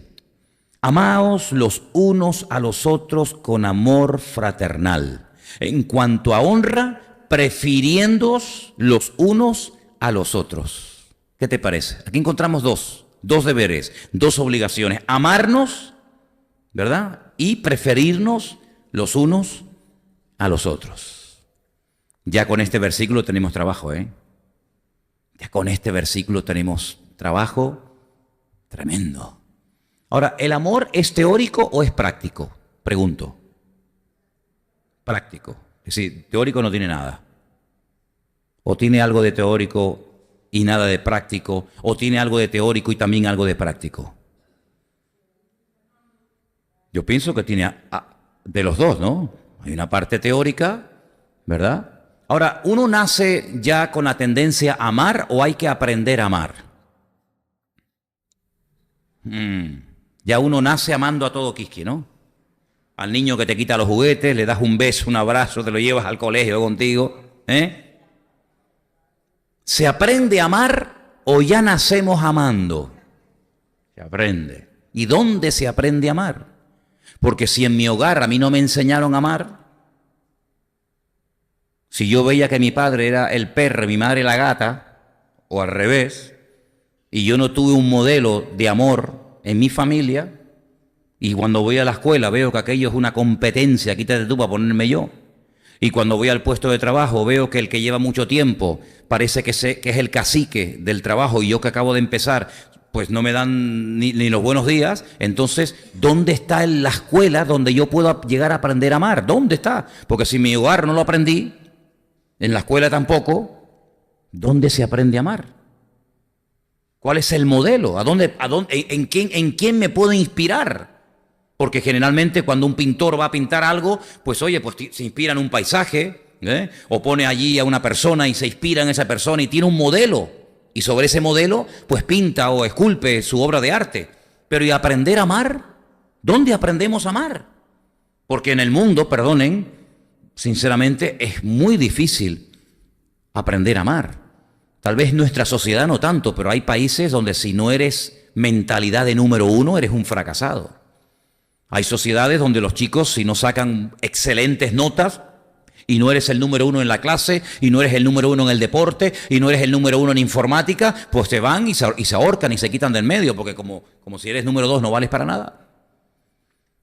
amaos los unos a los otros con amor fraternal. En cuanto a honra, prefiriéndoos los unos a los otros. ¿Qué te parece? Aquí encontramos dos deberes, dos obligaciones. Amarnos, ¿verdad? Y preferirnos los unos a los otros. Ya con este versículo tenemos trabajo, ¿eh? Ya con este versículo tenemos trabajo tremendo. Ahora, ¿el amor es teórico o es práctico? Pregunto. Práctico. Es decir, teórico no tiene nada. O tiene algo de teórico y nada de práctico, o tiene algo de teórico y también algo de práctico? Yo pienso que tiene de los dos, ¿no? Hay una parte teórica, ¿verdad? Ahora, ¿uno nace ya con la tendencia a amar o hay que aprender a amar? Ya uno nace amando a todo quisqui, ¿no? Al niño que te quita los juguetes, le das un beso, un abrazo, te lo llevas al colegio contigo, ¿eh? ¿Se aprende a amar o ya nacemos amando? Se aprende. ¿Y dónde se aprende a amar? Porque si en mi hogar a mí no me enseñaron a amar, si yo veía que mi padre era el perro y mi madre la gata, o al revés, y yo no tuve un modelo de amor en mi familia, y cuando voy a la escuela veo que aquello es una competencia, quítate tú para ponerme yo, y cuando voy al puesto de trabajo veo que el que lleva mucho tiempo parece que es el cacique del trabajo y yo que acabo de empezar, pues no me dan ni los buenos días. Entonces, ¿dónde está la escuela donde yo puedo llegar a aprender a amar? ¿Dónde está? Porque si en mi hogar no lo aprendí, en la escuela tampoco, ¿dónde se aprende a amar? ¿Cuál es el modelo? ¿En quién me puedo inspirar? Porque generalmente cuando un pintor va a pintar algo, pues oye, pues se inspira en un paisaje, o pone allí a una persona y se inspira en esa persona y tiene un modelo. Y sobre ese modelo, pues pinta o esculpe su obra de arte. Pero ¿y aprender a amar? ¿Dónde aprendemos a amar? Porque en el mundo, perdonen, sinceramente es muy difícil aprender a amar. Tal vez nuestra sociedad no tanto, pero hay países donde si no eres mentalidad de número uno, eres un fracasado. Hay sociedades donde los chicos, si no sacan excelentes notas, y no eres el número uno en la clase, y no eres el número uno en el deporte, y no eres el número uno en informática, pues te van y se ahorcan y se quitan del medio, porque como si eres número dos no vales para nada.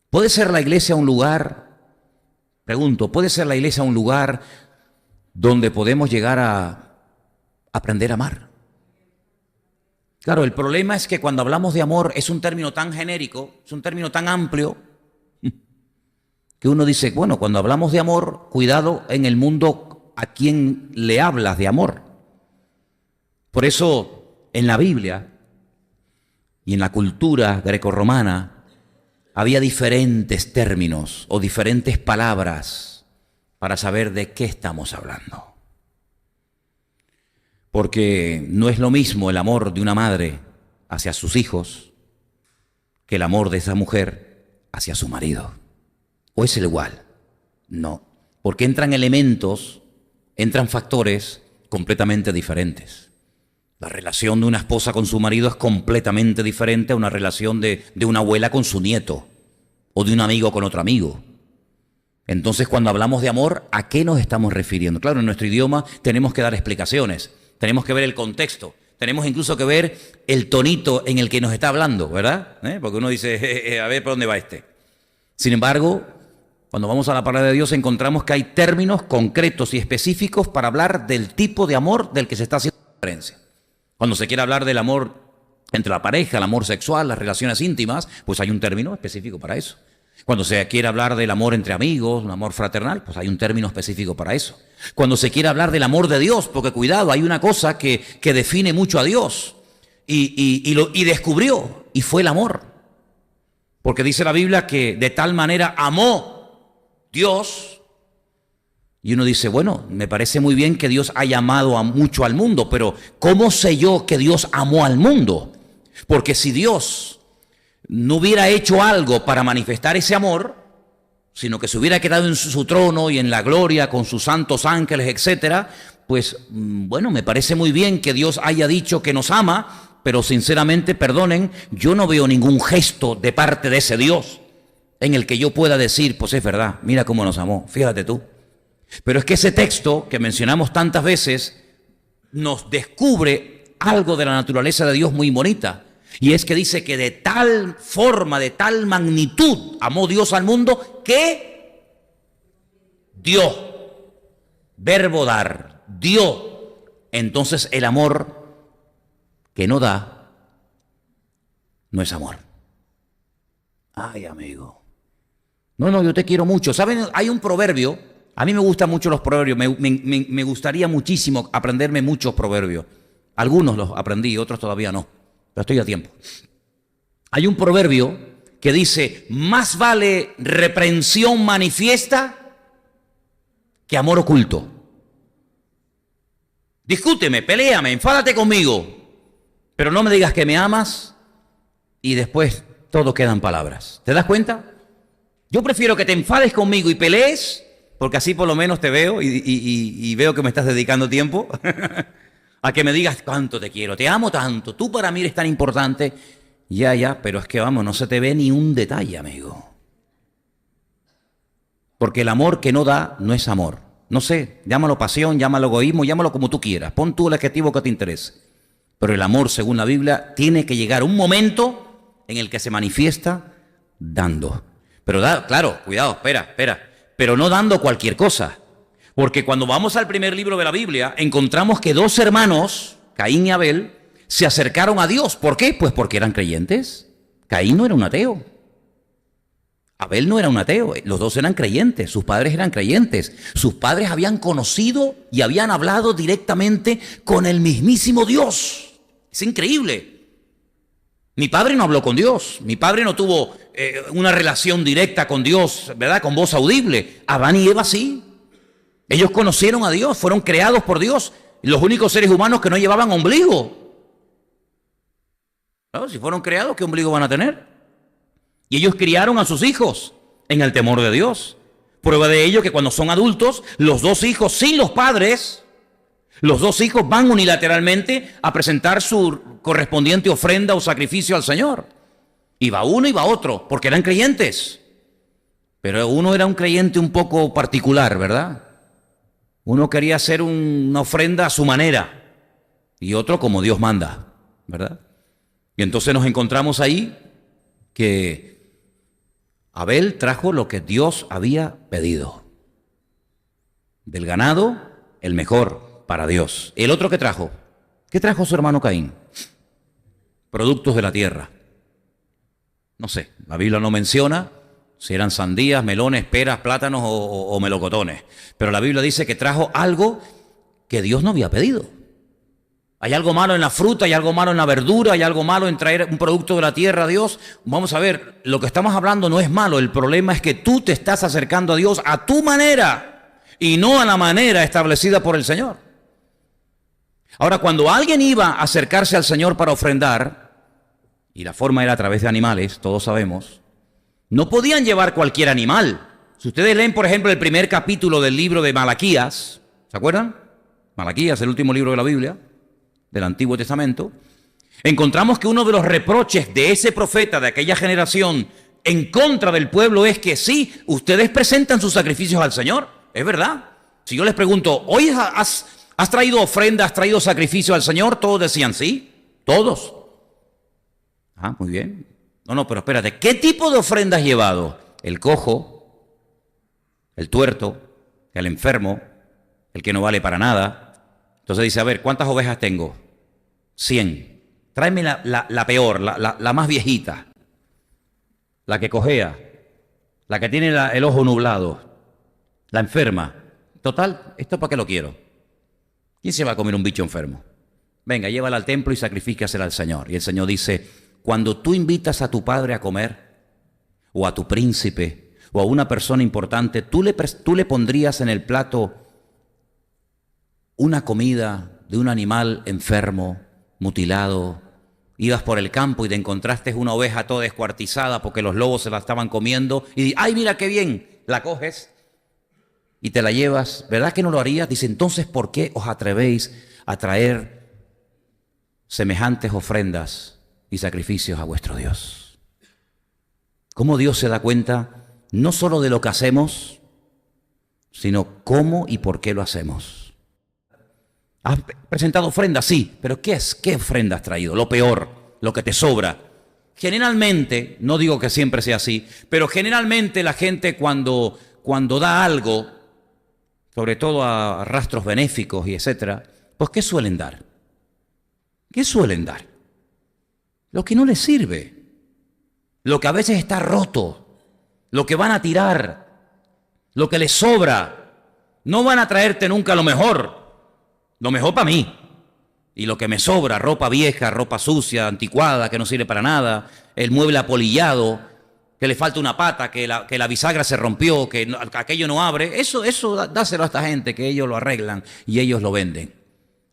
¿Puede ser la iglesia un lugar, pregunto, puede ser la iglesia un lugar donde podemos llegar a aprender a amar? Claro, el problema es que cuando hablamos de amor es un término tan genérico, es un término tan amplio, que uno dice, bueno, cuando hablamos de amor, cuidado en el mundo a quién le hablas de amor. Por eso, en la Biblia y en la cultura grecorromana, había diferentes términos o diferentes palabras para saber de qué estamos hablando. Porque no es lo mismo el amor de una madre hacia sus hijos que el amor de esa mujer hacia su marido. ¿O es el igual? No, porque entran elementos, entran factores completamente diferentes. La relación de una esposa con su marido es completamente diferente a una relación de una abuela con su nieto o de un amigo con otro amigo. Entonces, cuando hablamos de amor, ¿a qué nos estamos refiriendo? Claro, en nuestro idioma tenemos que dar explicaciones, tenemos que ver el contexto, tenemos incluso que ver el tonito en el que nos está hablando, ¿verdad? Porque uno dice, a ver, ¿por dónde va este? Sin embargo, cuando vamos a la palabra de Dios encontramos que hay términos concretos y específicos para hablar del tipo de amor del que se está haciendo referencia. Cuando se quiere hablar del amor entre la pareja, el amor sexual, las relaciones íntimas, pues hay un término específico para eso. Cuando se quiere hablar del amor entre amigos, un amor fraternal, pues hay un término específico para eso. Cuando se quiere hablar del amor de Dios, porque cuidado, hay una cosa que define mucho a Dios y descubrió, y fue el amor. Porque dice la Biblia que de tal manera amó Dios, y uno dice, bueno, me parece muy bien que Dios haya amado mucho al mundo, pero ¿cómo sé yo que Dios amó al mundo? Porque si Dios no hubiera hecho algo para manifestar ese amor, sino que se hubiera quedado en su trono y en la gloria con sus santos ángeles, etcétera, pues bueno, me parece muy bien que Dios haya dicho que nos ama, pero sinceramente, perdonen, yo no veo ningún gesto de parte de ese Dios en el que yo pueda decir, pues es verdad, mira cómo nos amó, fíjate tú. Pero es que ese texto que mencionamos tantas veces nos descubre algo de la naturaleza de Dios muy bonita. Y es que dice que de tal forma, de tal magnitud amó Dios al mundo que dio, verbo dar, dio. Entonces el amor que no da no es amor. Ay, amigo. No, yo te quiero mucho. ¿Saben? Hay un proverbio, a mí me gustan mucho los proverbios, me gustaría muchísimo aprenderme muchos proverbios. Algunos los aprendí, otros todavía no, pero estoy a tiempo. Hay un proverbio que dice, más vale reprensión manifiesta que amor oculto. Discúteme, peléame, enfádate conmigo, pero no me digas que me amas y después todo queda en palabras. ¿Te das cuenta? Yo prefiero que te enfades conmigo y pelees, porque así por lo menos te veo y veo que me estás dedicando tiempo, a que me digas cuánto te quiero, te amo tanto, tú para mí eres tan importante. Ya, pero es que vamos, no se te ve ni un detalle, amigo. Porque el amor que no da no es amor. No sé, llámalo pasión, llámalo egoísmo, llámalo como tú quieras. Pon tú el adjetivo que te interese. Pero el amor, según la Biblia, tiene que llegar un momento en el que se manifiesta dando. Pero claro, cuidado, espera. Pero no dando cualquier cosa. Porque cuando vamos al primer libro de la Biblia, encontramos que dos hermanos, Caín y Abel, se acercaron a Dios. ¿Por qué? Pues porque eran creyentes. Caín no era un ateo. Abel no era un ateo. Los dos eran creyentes. Sus padres eran creyentes. Sus padres habían conocido y habían hablado directamente con el mismísimo Dios. Es increíble. Mi padre no habló con Dios. Mi padre no tuvo una relación directa con Dios, ¿verdad? Con voz audible. Adán y Eva sí. Ellos conocieron a Dios, fueron creados por Dios. Los únicos seres humanos que no llevaban ombligo. Claro, si fueron creados, ¿qué ombligo van a tener? Y ellos criaron a sus hijos en el temor de Dios. Prueba de ello que cuando son adultos, los dos hijos sin los padres, los dos hijos van unilateralmente a presentar su correspondiente ofrenda o sacrificio al Señor. Y va uno y va otro, porque eran creyentes. Pero uno era un creyente un poco particular, ¿verdad? Uno quería hacer una ofrenda a su manera y otro como Dios manda, ¿verdad? Y entonces nos encontramos ahí que Abel trajo lo que Dios había pedido. Del ganado, el mejor para Dios. ¿El otro qué trajo? ¿Qué trajo su hermano Caín? Productos de la tierra. No sé, la Biblia no menciona si eran sandías, melones, peras, plátanos o melocotones. Pero la Biblia dice que trajo algo que Dios no había pedido. ¿Hay algo malo en la fruta? ¿Hay algo malo en la verdura? ¿Hay algo malo en traer un producto de la tierra a Dios? Vamos a ver, lo que estamos hablando no es malo. El problema es que tú te estás acercando a Dios a tu manera y no a la manera establecida por el Señor. Ahora, cuando alguien iba a acercarse al Señor para ofrendar, y la forma era a través de animales, todos sabemos, no podían llevar cualquier animal. Si ustedes leen, por ejemplo, el primer capítulo del libro de Malaquías, ¿se acuerdan? Malaquías, el último libro de la Biblia, del Antiguo Testamento, encontramos que uno de los reproches de ese profeta de aquella generación en contra del pueblo es que sí, ustedes presentan sus sacrificios al Señor, es verdad. Si yo les pregunto, ¿hoy has traído ofrenda, has traído sacrificio al Señor? Todos decían sí, todos. Ah, muy bien. No, pero espérate, ¿qué tipo de ofrenda has llevado? El cojo, el tuerto, el enfermo, el que no vale para nada. Entonces dice, a ver, ¿cuántas ovejas tengo? 100. Tráeme la peor, la más viejita, la que cojea, la que tiene el ojo nublado, la enferma. Total, ¿esto para qué lo quiero? ¿Quién se va a comer un bicho enfermo? Venga, llévala al templo y sacrifícasela al Señor. Y el Señor dice, cuando tú invitas a tu padre a comer, o a tu príncipe, o a una persona importante, tú le pondrías en el plato una comida de un animal enfermo, mutilado. Ibas por el campo y te encontraste una oveja toda descuartizada porque los lobos se la estaban comiendo y ¡ay, mira qué bien! La coges y te la llevas. ¿Verdad que no lo harías? Dice, entonces, ¿por qué os atrevéis a traer semejantes ofrendas y sacrificios a vuestro Dios? ¿Cómo Dios se da cuenta no solo de lo que hacemos, sino cómo y por qué lo hacemos? ¿Has presentado ofrendas? Sí, pero ¿qué ofrenda has traído? Lo peor, lo que te sobra. Generalmente, no digo que siempre sea así, pero generalmente la gente cuando da algo, sobre todo a rastros benéficos y etcétera, pues ¿qué suelen dar? ¿Qué suelen dar? Lo que no les sirve, lo que a veces está roto, lo que van a tirar, lo que les sobra. No van a traerte nunca lo mejor para mí. y lo que me sobra, ropa vieja, ropa sucia, anticuada, que no sirve para nada, el mueble apolillado, que le falta una pata, que la bisagra se rompió, que aquello no abre, eso dáselo a esta gente, que ellos lo arreglan y ellos lo venden.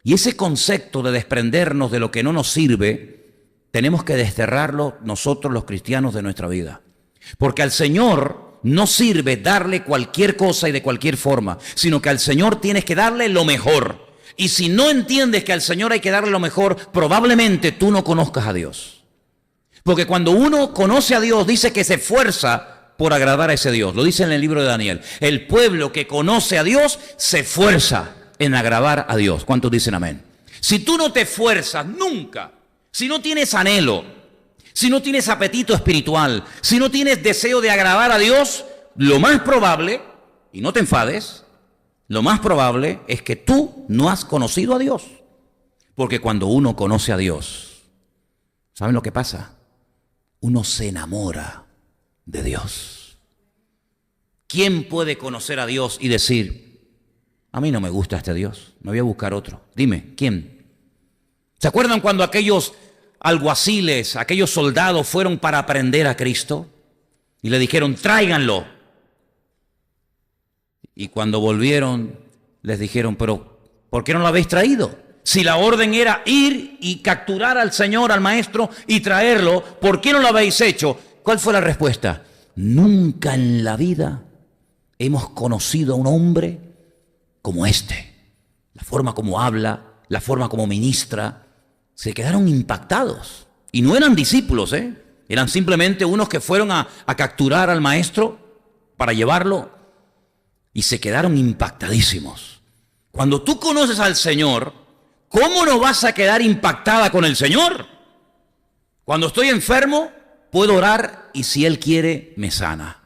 Y ese concepto de desprendernos de lo que no nos sirve, tenemos que desterrarlo nosotros los cristianos de nuestra vida. Porque al Señor no sirve darle cualquier cosa y de cualquier forma, sino que al Señor tienes que darle lo mejor. Y si no entiendes que al Señor hay que darle lo mejor, probablemente tú no conozcas a Dios. Porque cuando uno conoce a Dios, dice que se esfuerza por agradar a ese Dios. Lo dice en el libro de Daniel. El pueblo que conoce a Dios se esfuerza en agradar a Dios. ¿Cuántos dicen amén? Si tú no te esfuerzas nunca, si no tienes anhelo, si no tienes apetito espiritual, si no tienes deseo de agradar a Dios, lo más probable, y no te enfades, lo más probable es que tú no has conocido a Dios. Porque cuando uno conoce a Dios, ¿saben lo que pasa? Uno se enamora de Dios. ¿Quién puede conocer a Dios y decir, a mí no me gusta este Dios, me voy a buscar otro? Dime, ¿quién? ¿Se acuerdan cuando aquellos alguaciles, aquellos soldados fueron para aprender a Cristo? Y le dijeron, tráiganlo. Y cuando volvieron, les dijeron, pero ¿por qué no lo habéis traído? Si la orden era ir y capturar al Señor, al Maestro, y traerlo, ¿por qué no lo habéis hecho? ¿Cuál fue la respuesta? Nunca en la vida hemos conocido a un hombre como este. La forma como habla, la forma como ministra. Se quedaron impactados. Y no eran discípulos, eran simplemente unos que fueron a capturar al Maestro para llevarlo. Y se quedaron impactadísimos. Cuando tú conoces al Señor, ¿cómo no vas a quedar impactada con el Señor? Cuando estoy enfermo, puedo orar y si Él quiere, me sana.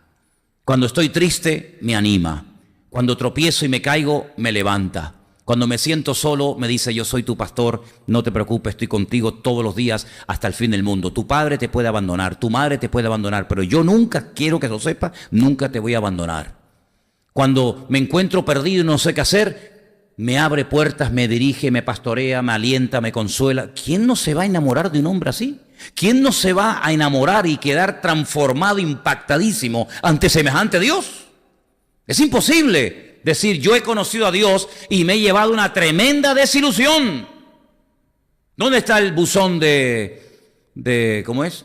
Cuando estoy triste, me anima. Cuando tropiezo y me caigo, me levanta. Cuando me siento solo, me dice, yo soy tu pastor, no te preocupes, estoy contigo todos los días hasta el fin del mundo. Tu padre te puede abandonar, tu madre te puede abandonar, pero yo nunca, quiero que lo sepas, nunca te voy a abandonar. Cuando me encuentro perdido y no sé qué hacer, me abre puertas, me dirige, me pastorea, me alienta, me consuela. ¿Quién no se va a enamorar de un hombre así? ¿Quién no se va a enamorar y quedar transformado, impactadísimo ante semejante Dios? Es imposible decir, yo he conocido a Dios y me he llevado una tremenda desilusión. ¿Dónde está el buzón de ¿cómo es?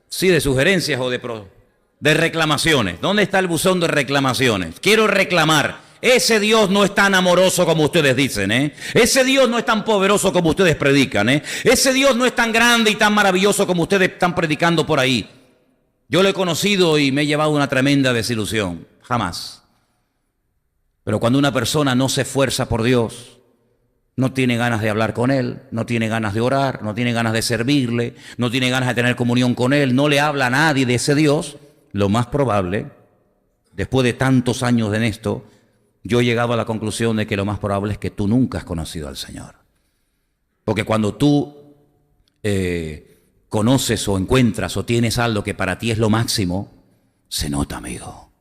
Sí, de sugerencias o de reclamaciones. ¿Dónde está el buzón de reclamaciones? Quiero reclamar. Ese Dios no es tan amoroso como ustedes dicen, Ese Dios no es tan poderoso como ustedes predican, Ese Dios no es tan grande y tan maravilloso como ustedes están predicando por ahí. Yo lo he conocido y me he llevado una tremenda desilusión. Jamás. Pero cuando una persona no se esfuerza por Dios, no tiene ganas de hablar con Él, no tiene ganas de orar, no tiene ganas de servirle, no tiene ganas de tener comunión con Él, no le habla a nadie de ese Dios, lo más probable, después de tantos años en esto, yo he llegado a la conclusión de que lo más probable es que tú nunca has conocido al Señor. Porque cuando tú conoces o encuentras o tienes algo que para ti es lo máximo, se nota, amigo,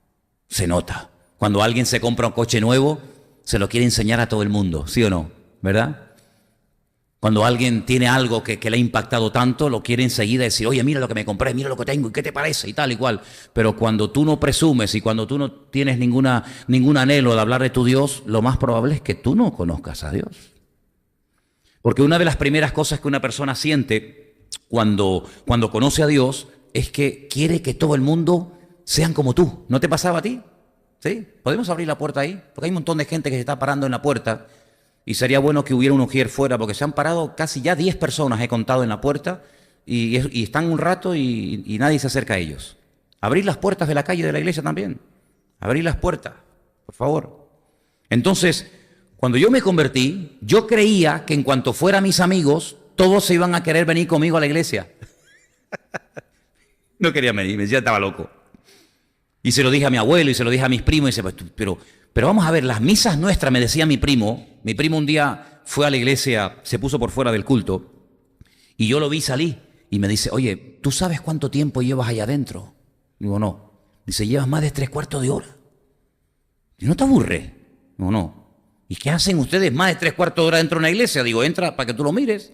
se nota. Cuando alguien se compra un coche nuevo, se lo quiere enseñar a todo el mundo, ¿sí o no? ¿Verdad? Cuando alguien tiene algo que le ha impactado tanto, lo quiere enseguida decir, oye, mira lo que me compré, mira lo que tengo, ¿y qué te parece? Y tal y cual. Pero cuando tú no presumes y cuando tú no tienes ningún anhelo de hablar de tu Dios, lo más probable es que tú no conozcas a Dios. Porque una de las primeras cosas que una persona siente cuando conoce a Dios es que quiere que todo el mundo sean como tú. ¿No te pasaba a ti? ¿Sí? ¿Podemos abrir la puerta ahí? Porque hay un montón de gente que se está parando en la puerta y sería bueno que hubiera un ujier fuera porque se han parado casi ya 10 personas, he contado, en la puerta y están un rato y nadie se acerca a ellos. Abrir las puertas de la calle de la iglesia también. Abrir las puertas, por favor. Entonces, cuando yo me convertí, yo creía que en cuanto fuera mis amigos, todos se iban a querer venir conmigo a la iglesia. No querían venir, me decía, estaba loco. Y se lo dije a mi abuelo y se lo dije a mis primos y dice, pero vamos a ver, las misas nuestras, me decía mi primo un día fue a la iglesia, se puso por fuera del culto y yo lo vi salir y me dice, oye, ¿tú sabes cuánto tiempo llevas allá adentro? Digo, no. Dice, llevas más de 3/4 de hora. ¿Y no te aburre? Digo, no. ¿Y qué hacen ustedes más de 3/4 de hora dentro de una iglesia? Digo, entra para que tú lo mires.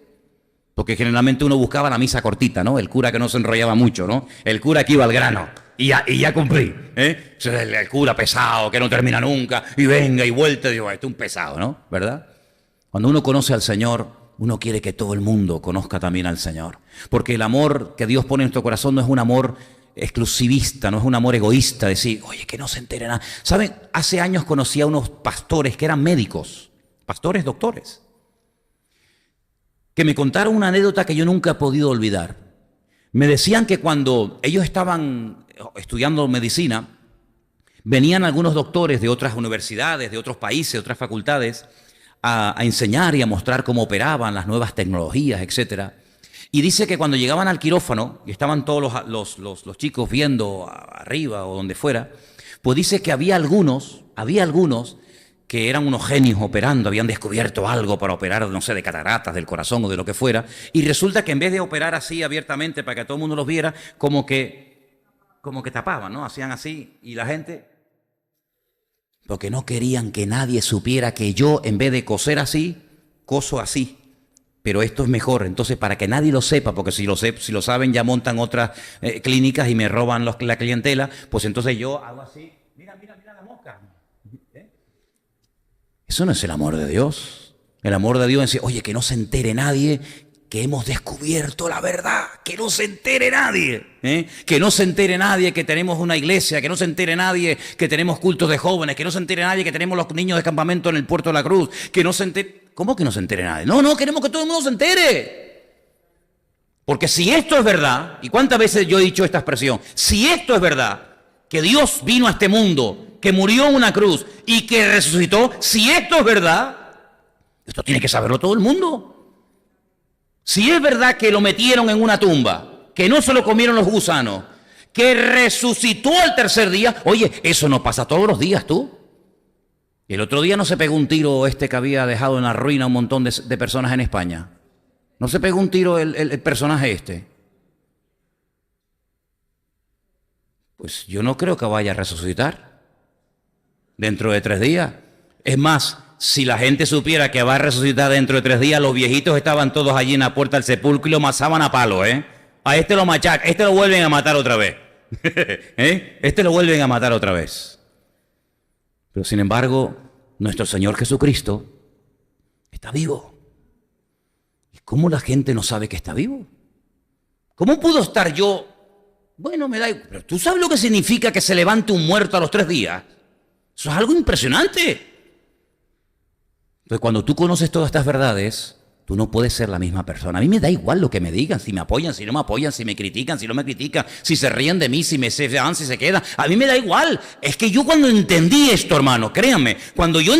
Porque generalmente uno buscaba la misa cortita, ¿no? El cura que no se enrollaba mucho, ¿no? El cura que iba al grano. Y ya cumplí, ¿eh? El cura pesado, que no termina nunca, y venga y vuelta, digo, este es un pesado, ¿no? ¿Verdad? Cuando uno conoce al Señor, uno quiere que todo el mundo conozca también al Señor. Porque el amor que Dios pone en nuestro corazón no es un amor exclusivista, no es un amor egoísta, decir, oye, que no se entere nada. ¿Saben? Hace años conocí a unos pastores que eran médicos, pastores, doctores, que me contaron una anécdota que yo nunca he podido olvidar. Me decían que cuando ellos estaban estudiando medicina, venían algunos doctores de otras universidades, de otros países, de otras facultades, a enseñar y a mostrar cómo operaban las nuevas tecnologías, etcétera. Y dice que cuando llegaban al quirófano, y estaban todos los chicos viendo arriba o donde fuera, pues dice que había algunos que eran unos genios operando, habían descubierto algo para operar, no sé, de cataratas, del corazón o de lo que fuera, y resulta que en vez de operar así abiertamente para que todo el mundo los viera, como que tapaban, ¿no? Hacían así, y la gente, porque no querían que nadie supiera que yo, en vez de coser así, coso así. Pero esto es mejor, entonces para que nadie lo sepa, porque si lo saben ya montan otras clínicas y me roban la clientela, pues entonces yo hago así, mira la mosca. Eso no es el amor de Dios. El amor de Dios es decir, oye, que no se entere nadie que hemos descubierto la verdad, que no se entere nadie, que no se entere nadie que tenemos una iglesia, que no se entere nadie que tenemos cultos de jóvenes, que no se entere nadie que tenemos los niños de campamento en el Puerto de la Cruz, que no se entere... ¿Cómo que no se entere nadie? No, queremos que todo el mundo se entere. Porque si esto es verdad, y cuántas veces yo he dicho esta expresión, si esto es verdad, que Dios vino a este mundo, que murió en una cruz y que resucitó, si esto es verdad, esto tiene que saberlo todo el mundo. Si es verdad que lo metieron en una tumba, que no se lo comieron los gusanos, que resucitó al tercer día, oye, eso no pasa todos los días, tú. El otro día no se pegó un tiro que había dejado en la ruina a un montón de personas en España. No se pegó un tiro el personaje este. Pues yo no creo que vaya a resucitar dentro de 3 días. Es más, si la gente supiera que va a resucitar dentro de 3 días, los viejitos estaban todos allí en la puerta del sepulcro y lo mazaban a palo, ¿eh? A este lo machacan, este lo vuelven a matar otra vez. Este lo vuelven a matar otra vez. Pero sin embargo, nuestro Señor Jesucristo está vivo. ¿Y cómo la gente no sabe que está vivo? ¿Cómo puedo estar yo? Bueno, me da igual. Pero tú sabes lo que significa que se levante un muerto a los 3 días. Eso es algo impresionante. Entonces, cuando tú conoces todas estas verdades, tú no puedes ser la misma persona. A mí me da igual lo que me digan, si me apoyan, si no me apoyan, si me critican, si no me critican, si se ríen de mí, si se van, si se quedan. A mí me da igual. Es que yo cuando entendí esto, hermano, créanme,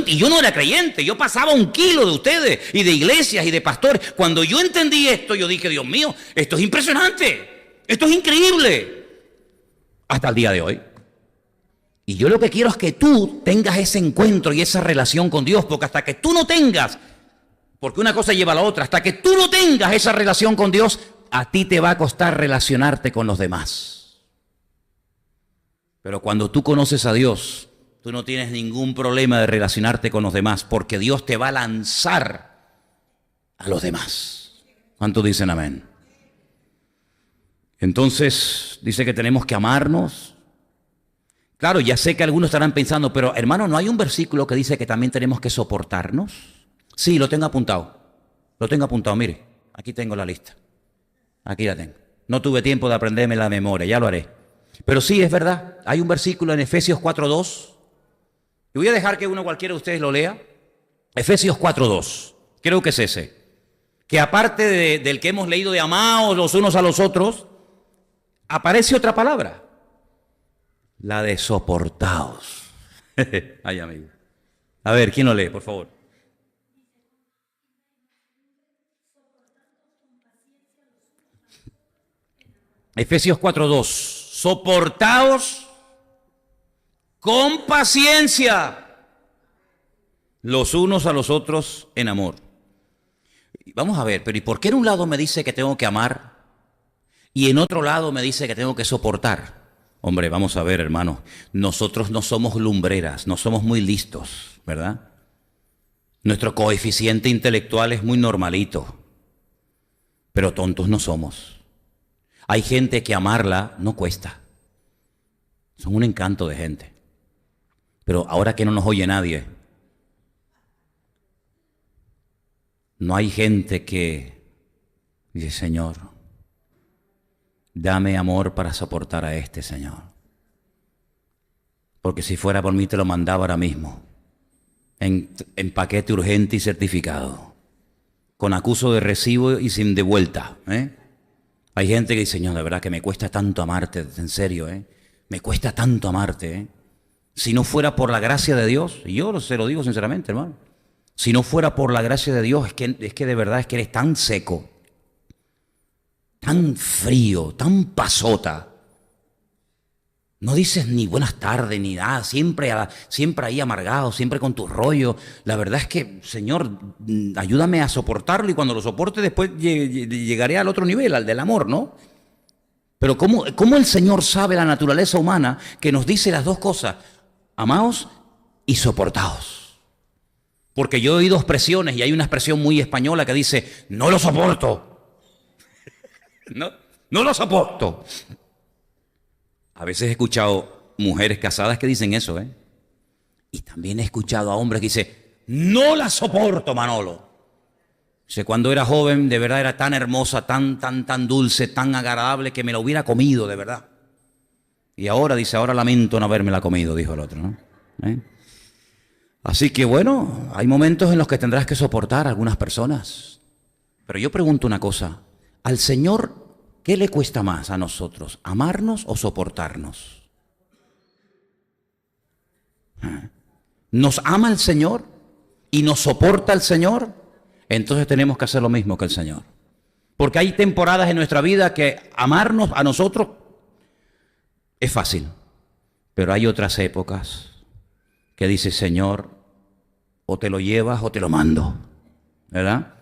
y yo no era creyente, yo pasaba 1 kilo de ustedes y de iglesias y de pastores. Cuando yo entendí esto, yo dije, Dios mío, esto es impresionante, esto es increíble. Hasta el día de hoy. Y yo lo que quiero es que tú tengas ese encuentro y esa relación con Dios, porque hasta que tú no tengas, porque una cosa lleva a la otra, hasta que tú no tengas esa relación con Dios, a ti te va a costar relacionarte con los demás. Pero cuando tú conoces a Dios, tú no tienes ningún problema de relacionarte con los demás, porque Dios te va a lanzar a los demás. ¿Cuántos dicen amén? Entonces, dice que tenemos que amarnos. Claro, ya sé que algunos estarán pensando, pero hermano, ¿no hay un versículo que dice que también tenemos que soportarnos? Sí, lo tengo apuntado. Lo tengo apuntado, mire. Aquí tengo la lista. Aquí la tengo. No tuve tiempo de aprenderme la memoria, ya lo haré. Pero sí, es verdad. Hay un versículo en Efesios 4:2. Y voy a dejar que uno cualquiera de ustedes lo lea. Efesios 4:2. Creo que es ese. Que aparte del que hemos leído de amaos los unos a los otros, aparece otra palabra. La de soportaos. Ay, amigo. A ver, ¿quién lo lee, por favor? Efesios 4:2. Soportaos con paciencia los unos a los otros en amor. Vamos a ver, pero ¿y por qué en un lado me dice que tengo que amar y en otro lado me dice que tengo que soportar? Hombre, vamos a ver, hermano, nosotros no somos lumbreras, no somos muy listos, ¿verdad? Nuestro coeficiente intelectual es muy normalito, pero tontos no somos. Hay gente que amarla no cuesta. Son un encanto de gente. Pero ahora que no nos oye nadie, no hay gente que dice, Señor, dame amor para soportar a este, Señor. Porque si fuera por mí te lo mandaba ahora mismo, en paquete urgente y certificado, con acuso de recibo y sin devuelta. Hay gente que dice, Señor, de verdad que me cuesta tanto amarte, en serio, me cuesta tanto amarte. Si no fuera por la gracia de Dios, y yo se lo digo sinceramente, hermano, si no fuera por la gracia de Dios, es que de verdad es que eres tan seco, tan frío, tan pasota. No dices ni buenas tardes ni nada, siempre ahí amargado, siempre con tus rollos. La verdad es que, Señor, ayúdame a soportarlo y cuando lo soporte después llegaré al otro nivel, al del amor, ¿no? Pero ¿cómo el Señor sabe la naturaleza humana que nos dice las dos cosas? Amaos y soportaos. Porque yo he oído expresiones y hay una expresión muy española que dice, no lo soporto. No lo soporto. A veces he escuchado mujeres casadas que dicen eso, Y también he escuchado a hombres que dicen, no la soporto, Manolo. Dice, cuando era joven, de verdad era tan hermosa, tan dulce, tan agradable, que me la hubiera comido, de verdad. Y ahora, dice, ahora lamento no habérmela comido, dijo el otro, ¿no? Así que bueno, hay momentos en los que tendrás que soportar a algunas personas. Pero yo pregunto una cosa, al Señor, ¿qué le cuesta más a nosotros? ¿Amarnos o soportarnos? ¿Nos ama el Señor y nos soporta el Señor? Entonces tenemos que hacer lo mismo que el Señor. Porque hay temporadas en nuestra vida que amarnos a nosotros es fácil. Pero hay otras épocas que dice, Señor, o te lo llevas o te lo mando. ¿Verdad?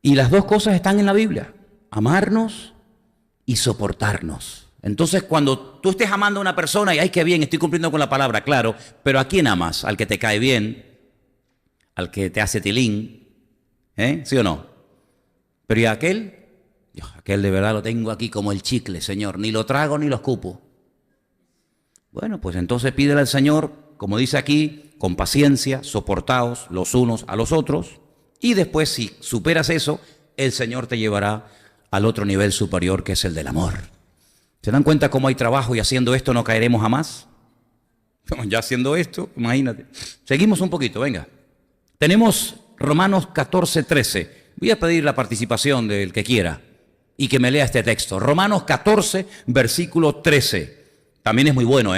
Y las dos cosas están en la Biblia. Amarnos y soportarnos. Entonces, cuando tú estés amando a una persona y, ay, qué bien, estoy cumpliendo con la palabra, claro, pero ¿a quién amas? ¿Al que te cae bien? ¿Al que te hace tilín? ¿Sí o no? Pero ¿y a aquel? Aquel de verdad lo tengo aquí como el chicle, Señor, ni lo trago ni lo escupo. Bueno, pues entonces pídele al Señor, como dice aquí, con paciencia, soportaos los unos a los otros, y después, si superas eso, el Señor te llevará al otro nivel superior, que es el del amor. ¿Se dan cuenta cómo hay trabajo y haciendo esto no caeremos jamás? Ya haciendo esto, imagínate. Seguimos un poquito, venga. Tenemos Romanos 14:13. Voy a pedir la participación del que quiera y que me lea este texto. Romanos 14, versículo 13. También es muy bueno,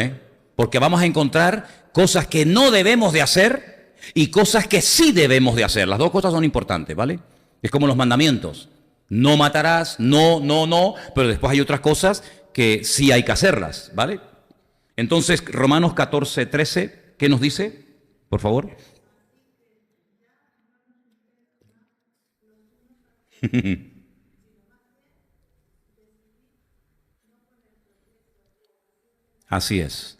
porque vamos a encontrar cosas que no debemos de hacer y cosas que sí debemos de hacer. Las dos cosas son importantes, ¿vale? Es como los mandamientos. No matarás, no, pero después hay otras cosas que sí hay que hacerlas, ¿vale? Entonces, Romanos 14:13, ¿qué nos dice? Por favor. Así es.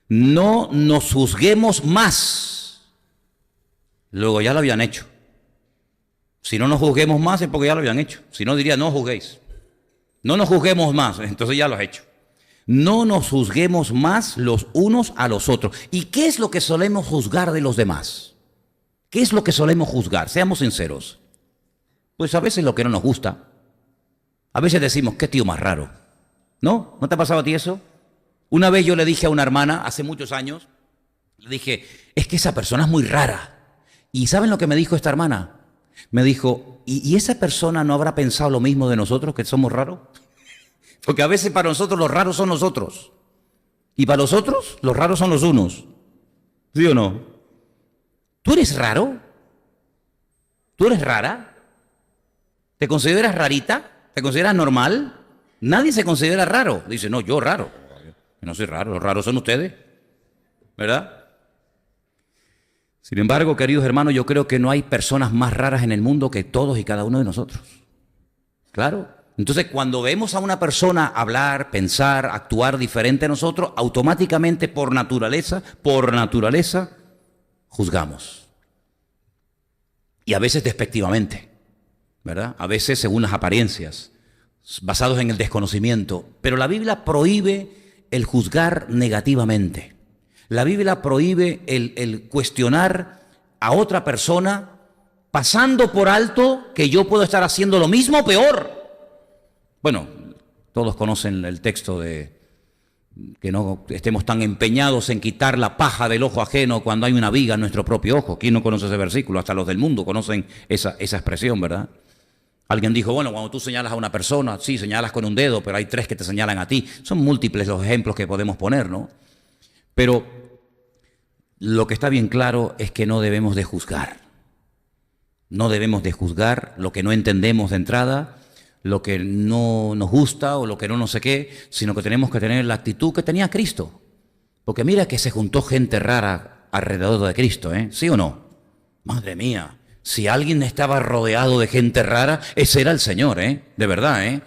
No nos juzguemos más. Luego ya lo habían hecho. Si no nos juzguemos más es porque ya lo habían hecho. Si no, diría, no juzguéis. No nos juzguemos más, entonces ya lo has hecho. No nos juzguemos más los unos a los otros. ¿Y qué es lo que solemos juzgar de los demás? ¿Qué es lo que solemos juzgar? Seamos sinceros. Pues a veces lo que no nos gusta. A veces decimos, qué tío más raro. ¿No? ¿No te ha pasado a ti eso? Una vez yo le dije a una hermana, hace muchos años, le dije, es que esa persona es muy rara. ¿Y saben lo que me dijo esta hermana? Me dijo, ¿y esa persona no habrá pensado lo mismo de nosotros, que somos raros? Porque a veces para nosotros los raros son nosotros. Y para los otros, los raros son los unos. ¿Sí o no? ¿Tú eres raro? ¿Tú eres rara? ¿Te consideras rarita? ¿Te consideras normal? Nadie se considera raro. Dice, no, yo raro. Yo no soy raro, los raros son ustedes. ¿Verdad? Sin embargo, queridos hermanos, yo creo que no hay personas más raras en el mundo que todos y cada uno de nosotros. Claro. Entonces, cuando vemos a una persona hablar, pensar, actuar diferente a nosotros, automáticamente, por naturaleza, juzgamos. y a veces despectivamente, ¿verdad? A veces según las apariencias, basados en el desconocimiento. Pero la Biblia prohíbe el juzgar negativamente. La Biblia prohíbe el cuestionar a otra persona pasando por alto que yo puedo estar haciendo lo mismo o peor. Bueno, todos conocen el texto de que no estemos tan empeñados en quitar la paja del ojo ajeno cuando hay una viga en nuestro propio ojo. ¿Quién no conoce ese versículo? Hasta los del mundo conocen esa expresión, ¿verdad? Alguien dijo, bueno, cuando tú señalas a una persona, sí, señalas con un dedo, pero hay 3 que te señalan a ti. Son múltiples los ejemplos que podemos poner, ¿no? Pero lo que está bien claro es que no debemos de juzgar. No debemos de juzgar lo que no entendemos de entrada, lo que no nos gusta o lo que no sé qué, sino que tenemos que tener la actitud que tenía Cristo. Porque mira que se juntó gente rara alrededor de Cristo, ¿eh? ¿Sí o no? Madre mía, si alguien estaba rodeado de gente rara, ese era el Señor, ¿eh? De verdad, ¿eh?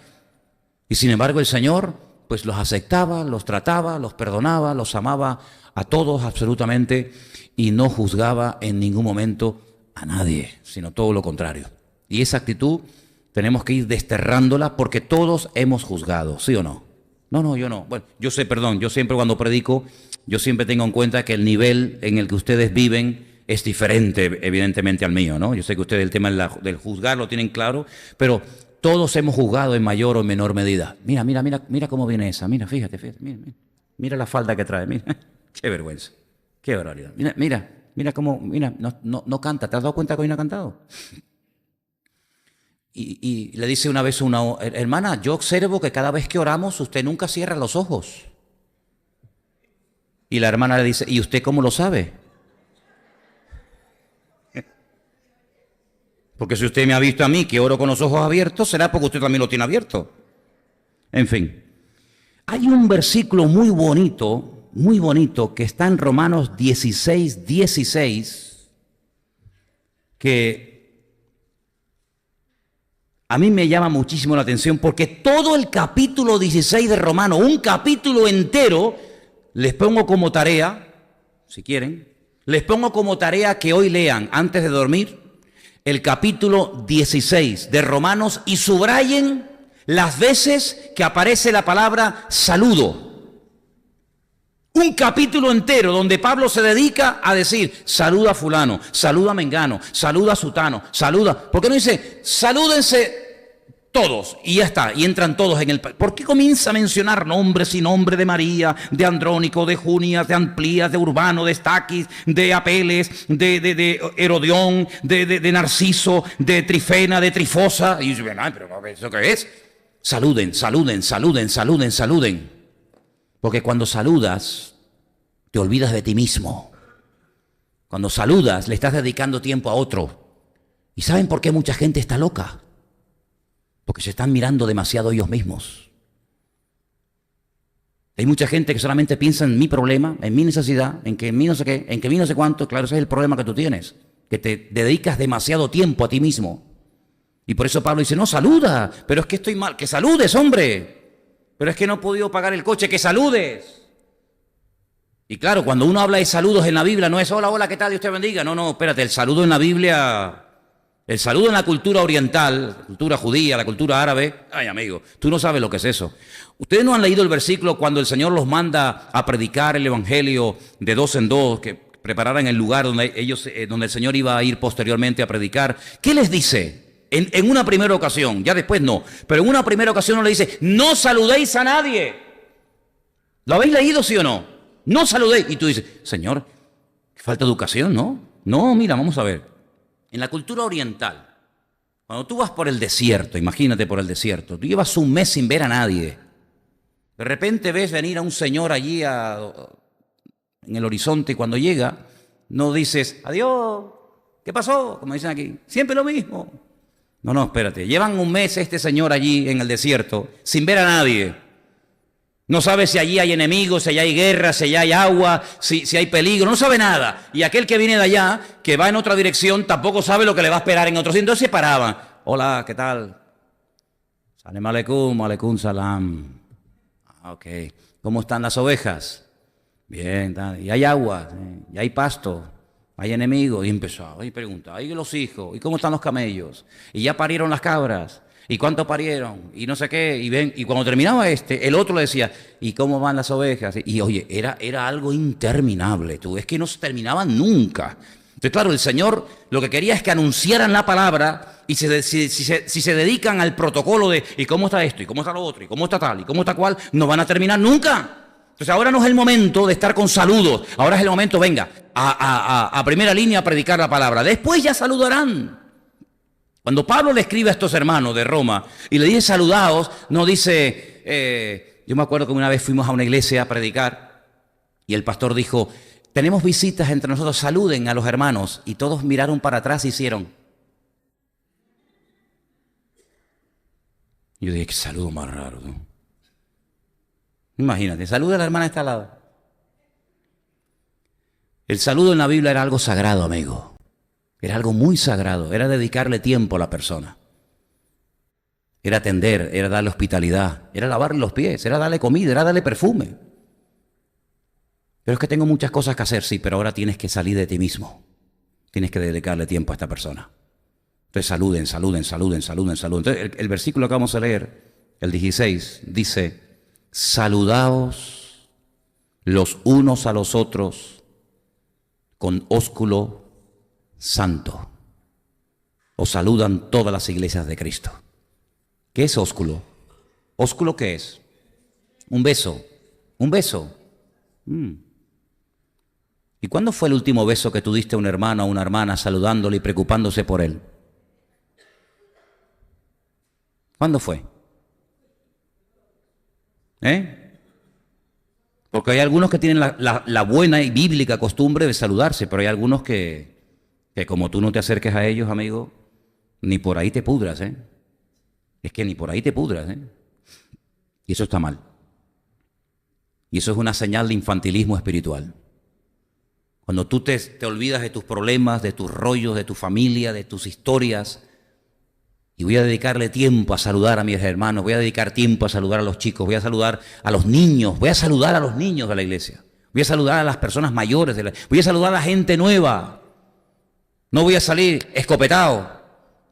Y sin embargo el Señor, pues los aceptaba, los trataba, los perdonaba, los amaba a todos absolutamente y no juzgaba en ningún momento a nadie, sino todo lo contrario. Y esa actitud tenemos que ir desterrándola porque todos hemos juzgado, ¿sí o no? No, yo no. Bueno, yo sé, perdón, yo siempre cuando predico, yo siempre tengo en cuenta que el nivel en el que ustedes viven es diferente, evidentemente, al mío, ¿no? Yo sé que ustedes el tema del juzgar lo tienen claro, pero todos hemos juzgado en mayor o menor medida. Mira cómo viene esa, fíjate, mira la falda que trae, mira, qué vergüenza, qué barbaridad. Mira cómo, no canta, ¿te has dado cuenta que hoy no ha cantado? Y le dice una vez una hermana, yo observo que cada vez que oramos usted nunca cierra los ojos. Y la hermana le dice, ¿y usted cómo lo sabe? Porque si usted me ha visto a mí que oro con los ojos abiertos, será porque usted también lo tiene abierto. En fin, hay un versículo muy bonito, que está en Romanos 16, que a mí me llama muchísimo la atención porque todo el capítulo 16 de Romanos, un capítulo entero, les pongo como tarea, si quieren, les pongo como tarea que hoy lean antes de dormir el capítulo 16 de Romanos y subrayen las veces que aparece la palabra saludo. Un capítulo entero donde Pablo se dedica a decir, saluda a fulano, saluda a mengano, saluda a sutano, saluda. ¿Por qué no dice, salúdense todos? Y ya está, y entran todos en el... ¿Por qué comienza a mencionar nombres y nombre de María, de Andrónico, de Junias, de Amplías, de Urbano, de Estaquis, de Apeles, de Herodión, de Narciso, de Trifena, de Trifosa? Y yo, ay, pero ¿eso qué es? Saluden. Porque cuando saludas, te olvidas de ti mismo. Cuando saludas, le estás dedicando tiempo a otro. ¿Y saben por qué mucha gente está loca? Porque se están mirando demasiado ellos mismos. Hay mucha gente que solamente piensa en mi problema, en mi necesidad, en que mí no sé qué, en que mí no sé cuánto. Claro, ese es el problema que tú tienes, que te dedicas demasiado tiempo a ti mismo. Y por eso Pablo dice, no, saluda, pero es que estoy mal. Que saludes, hombre. Pero es que no he podido pagar el coche, que saludes. Y claro, cuando uno habla de saludos en la Biblia, no es hola, ¿qué tal? Dios te bendiga. No, espérate, el saludo en la Biblia, el saludo en la cultura oriental, la cultura judía, la cultura árabe, ay amigo, tú no sabes lo que es eso. Ustedes no han leído el versículo cuando el Señor los manda a predicar el evangelio de 2 en 2, que prepararan el lugar donde donde el Señor iba a ir posteriormente a predicar. ¿Qué les dice? En una primera ocasión, ya después no, pero en una primera ocasión no le dice, no saludéis a nadie. ¿Lo habéis leído, sí o no? No saludéis. Y tú dices, Señor, falta educación, ¿no? No, mira, vamos a ver. En la cultura oriental, cuando tú vas por el desierto, imagínate por el desierto, tú llevas un mes sin ver a nadie. De repente ves venir a un señor allí en el horizonte y cuando llega, no dices, adiós, ¿qué pasó? Como dicen aquí, siempre lo mismo. No, espérate. Llevan un mes este señor allí en el desierto sin ver a nadie. No sabe si allí hay enemigos, si allí hay guerra, si allí hay agua, si hay peligro. No sabe nada. Y aquel que viene de allá, que va en otra dirección, tampoco sabe lo que le va a esperar en otro sitio. Entonces se paraban. Hola, ¿qué tal? Salam aleikum salam. Ok. ¿Cómo están las ovejas? Bien. Y hay agua, y hay pasto. hay enemigos. Y empezaba y preguntaba, ¿y los hijos? ¿Y cómo están los camellos? ¿Y ya parieron las cabras? ¿Y cuánto parieron? Y no sé qué. Y cuando terminaba el otro le decía, ¿y cómo van las ovejas? Y oye, era algo interminable. Tú, es que no se terminaba nunca. Entonces, claro, el Señor lo que quería es que anunciaran la palabra y si se dedican al protocolo de ¿y cómo está esto? ¿Y cómo está lo otro? ¿Y cómo está tal? ¿Y cómo está cual? No van a terminar nunca. Entonces ahora no es el momento de estar con saludos. Ahora es el momento, venga, a primera línea a predicar la palabra. Después ya saludarán. Cuando Pablo le escribe a estos hermanos de Roma y le dice saludaos, no dice, yo me acuerdo que una vez fuimos a una iglesia a predicar y el pastor dijo, tenemos visitas entre nosotros, saluden a los hermanos. Y todos miraron para atrás y hicieron. Yo dije, qué saludo más raro, ¿no? Imagínate, saluda a la hermana de esta lado. El saludo en la Biblia era algo sagrado, amigo. Era algo muy sagrado, era dedicarle tiempo a la persona. Era atender, era darle hospitalidad, era lavarle los pies, era darle comida, era darle perfume. Pero es que tengo muchas cosas que hacer, sí, pero ahora tienes que salir de ti mismo. Tienes que dedicarle tiempo a esta persona. Entonces saluden. Entonces el versículo que vamos a leer, el 16, dice, saludaos los unos a los otros con ósculo santo. Os saludan todas las iglesias de Cristo. ¿Qué es ósculo? ¿Ósculo qué es? Un beso. Un beso. ¿Y cuándo fue el último beso que tú diste a un hermano o a una hermana saludándole y preocupándose por él? ¿Cuándo fue? Porque hay algunos que tienen la buena y bíblica costumbre de saludarse, pero hay algunos que como tú no te acerques a ellos, amigo, ni por ahí te pudras, Es que ni por ahí te pudras, Y eso está mal. Y eso es una señal de infantilismo espiritual. Cuando tú te olvidas de tus problemas, de tus rollos, de tu familia, de tus historias, y voy a dedicarle tiempo a saludar a mis hermanos, voy a dedicar tiempo a saludar a los chicos, voy a saludar a los niños, voy a saludar a los niños de la iglesia, voy a saludar a las personas mayores, voy a saludar a la gente nueva. No voy a salir escopetado,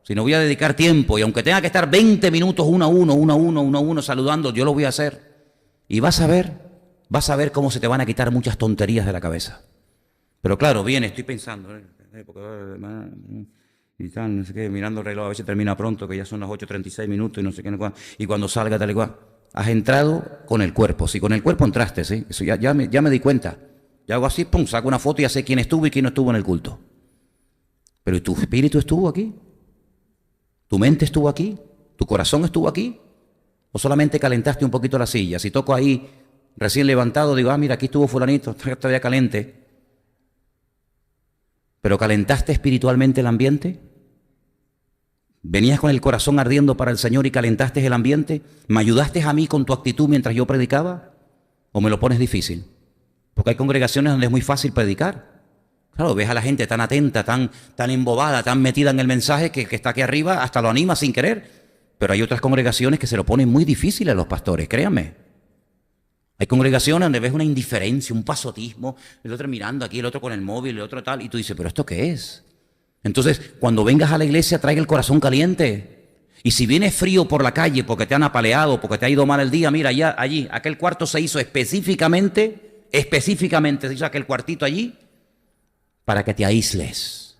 sino voy a dedicar tiempo, y aunque tenga que estar 20 minutos uno a uno saludando, yo lo voy a hacer. Y vas a ver cómo se te van a quitar muchas tonterías de la cabeza. Pero claro, bien, estoy pensando, y tal, no sé qué, mirando el reloj, a ver si termina pronto, que ya son las 8:36 minutos y no sé qué, y cuando salga tal y cual. Has entrado con el cuerpo, sí, con el cuerpo entraste, sí, eso ya me di cuenta. Ya hago así, pum, saco una foto y ya sé quién estuvo y quién no estuvo en el culto. Pero ¿y tu espíritu estuvo aquí? ¿Tu mente estuvo aquí? ¿Tu corazón estuvo aquí? ¿O solamente calentaste un poquito la silla? Si toco ahí, recién levantado, digo, mira, aquí estuvo fulanito, está todavía caliente. ¿Pero calentaste espiritualmente el ambiente? ¿Venías con el corazón ardiendo para el Señor y calentaste el ambiente? ¿Me ayudaste a mí con tu actitud mientras yo predicaba? ¿O me lo pones difícil? Porque hay congregaciones donde es muy fácil predicar. Claro, ves a la gente tan atenta, tan embobada, tan metida en el mensaje que está aquí arriba, hasta lo anima sin querer. Pero hay otras congregaciones que se lo ponen muy difícil a los pastores, créanme. Hay congregaciones donde ves una indiferencia, un pasotismo, el otro mirando aquí, el otro con el móvil, el otro tal, y tú dices, ¿pero esto qué es? Entonces, cuando vengas a la iglesia, traiga el corazón caliente. Y si vienes frío por la calle porque te han apaleado, porque te ha ido mal el día, mira, allí, aquel cuarto se hizo específicamente se hizo aquel cuartito allí para que te aísles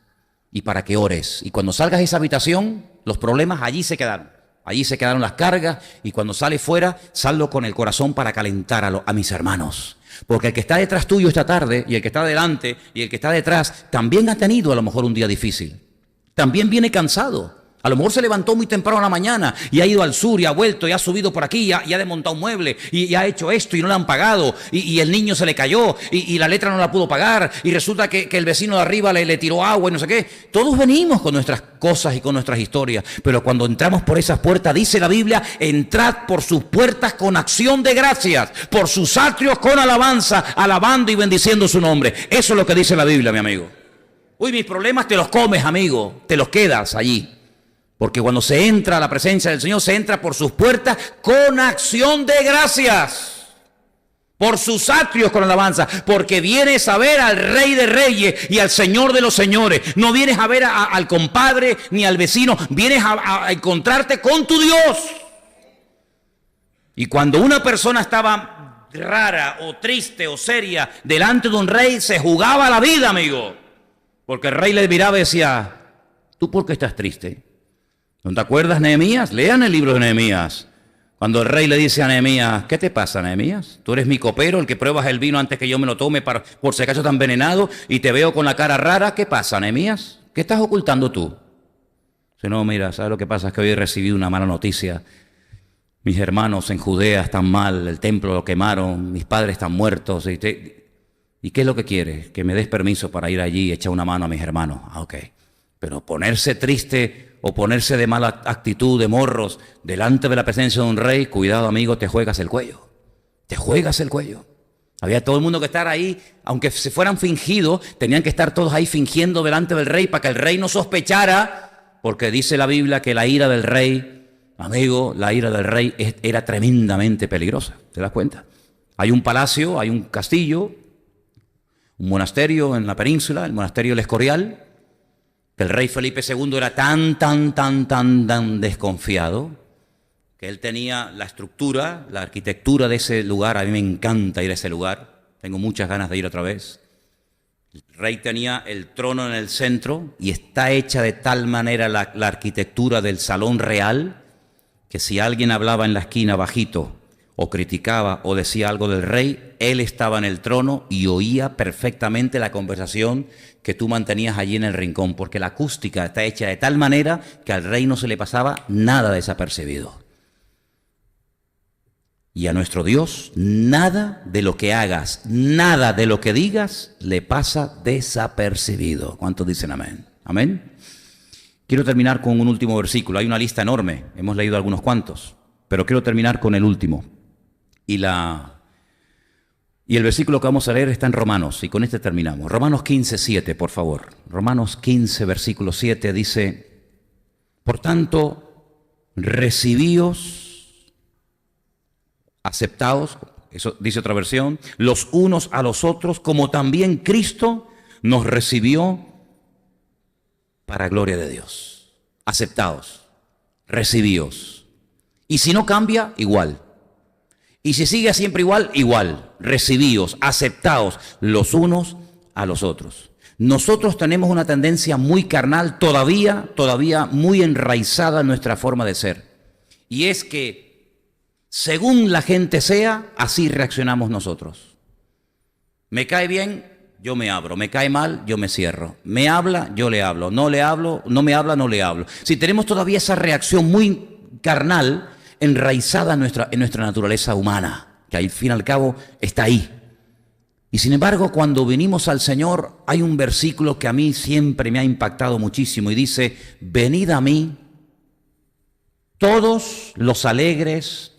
y para que ores. Y cuando salgas de esa habitación, los problemas allí se quedaron. Allí se quedaron las cargas y cuando sales fuera, salgo con el corazón para calentar a mis hermanos. Porque el que está detrás tuyo esta tarde y el que está delante y el que está detrás también ha tenido a lo mejor un día difícil. También viene cansado. A lo mejor se levantó muy temprano en la mañana y ha ido al sur y ha vuelto y ha subido por aquí y ha desmontado un mueble y ha hecho esto y no le han pagado y el niño se le cayó y la letra no la pudo pagar y resulta que el vecino de arriba le tiró agua y no sé qué. Todos venimos con nuestras cosas y con nuestras historias, pero cuando entramos por esas puertas, dice la Biblia, entrad por sus puertas con acción de gracias, por sus atrios con alabanza, alabando y bendiciendo su nombre. Eso es lo que dice la Biblia, mi amigo. Uy, mis problemas te los comes, amigo, te los quedas allí. Porque cuando se entra a la presencia del Señor, se entra por sus puertas con acción de gracias. por sus atrios con alabanza, porque vienes a ver al Rey de Reyes y al Señor de los Señores. No vienes a ver al compadre ni al vecino, vienes a encontrarte con tu Dios. Y cuando una persona estaba rara o triste o seria delante de un rey, se jugaba la vida, amigo. Porque el rey le miraba y decía, ¿tú por qué estás triste? ¿No te acuerdas, Nehemías? Lean el libro de Nehemías. Cuando el rey le dice a Nehemías, ¿qué te pasa, Nehemías? Tú eres mi copero, el que pruebas el vino antes que yo me lo tome por si acaso está envenenado y te veo con la cara rara. ¿Qué pasa, Nehemías? ¿Qué estás ocultando tú? Dice, no, mira, ¿sabes lo que pasa? Es que hoy he recibido una mala noticia. Mis hermanos en Judea están mal, el templo lo quemaron, mis padres están muertos. ¿Y qué es lo que quieres? Que me des permiso para ir allí y echar una mano a mis hermanos. Ah, ok. Pero ponerse triste o ponerse de mala actitud, de morros, delante de la presencia de un rey, cuidado, amigo, te juegas el cuello. Te juegas el cuello. Había todo el mundo que estar ahí, aunque se fueran fingidos, tenían que estar todos ahí fingiendo delante del rey para que el rey no sospechara, porque dice la Biblia que la ira del rey, amigo, la ira del rey era tremendamente peligrosa. ¿Te das cuenta? Hay un palacio, hay un castillo, un monasterio en la península, el monasterio del Escorial, que el rey Felipe II era tan desconfiado, que él tenía la estructura, la arquitectura de ese lugar. A mí me encanta ir a ese lugar, tengo muchas ganas de ir otra vez. El rey tenía el trono en el centro y está hecha de tal manera la arquitectura del salón real, que si alguien hablaba en la esquina bajito o criticaba o decía algo del rey, él estaba en el trono y oía perfectamente la conversación que tú mantenías allí en el rincón, porque la acústica está hecha de tal manera que al rey no se le pasaba nada desapercibido. Y a nuestro Dios, nada de lo que hagas, nada de lo que digas, le pasa desapercibido. ¿Cuántos dicen amén? Amén. Quiero terminar con un último versículo. Hay una lista enorme, hemos leído algunos cuantos, pero quiero terminar con el último. Y el versículo que vamos a leer está en Romanos, y con este terminamos. Romanos 15, 7, por favor. Romanos 15, versículo 7 dice, por tanto, recibíos, aceptaos, eso dice otra versión, los unos a los otros, como también Cristo nos recibió para gloria de Dios. Aceptaos, recibíos. Y si no cambia, igual. Y si sigue siempre igual, igual. Recibíos, aceptaos los unos a los otros. Nosotros tenemos una tendencia muy carnal, todavía muy enraizada en nuestra forma de ser. Y es que, según la gente sea, así reaccionamos nosotros. Me cae bien, yo me abro. Me cae mal, yo me cierro. Me habla, yo le hablo. No le hablo, no me habla, no le hablo. Si tenemos todavía esa reacción muy carnal, enraizada en nuestra naturaleza humana, que al fin y al cabo está ahí. Y sin embargo, cuando venimos al Señor, hay un versículo que a mí siempre me ha impactado muchísimo y dice, venid a mí, todos los alegres,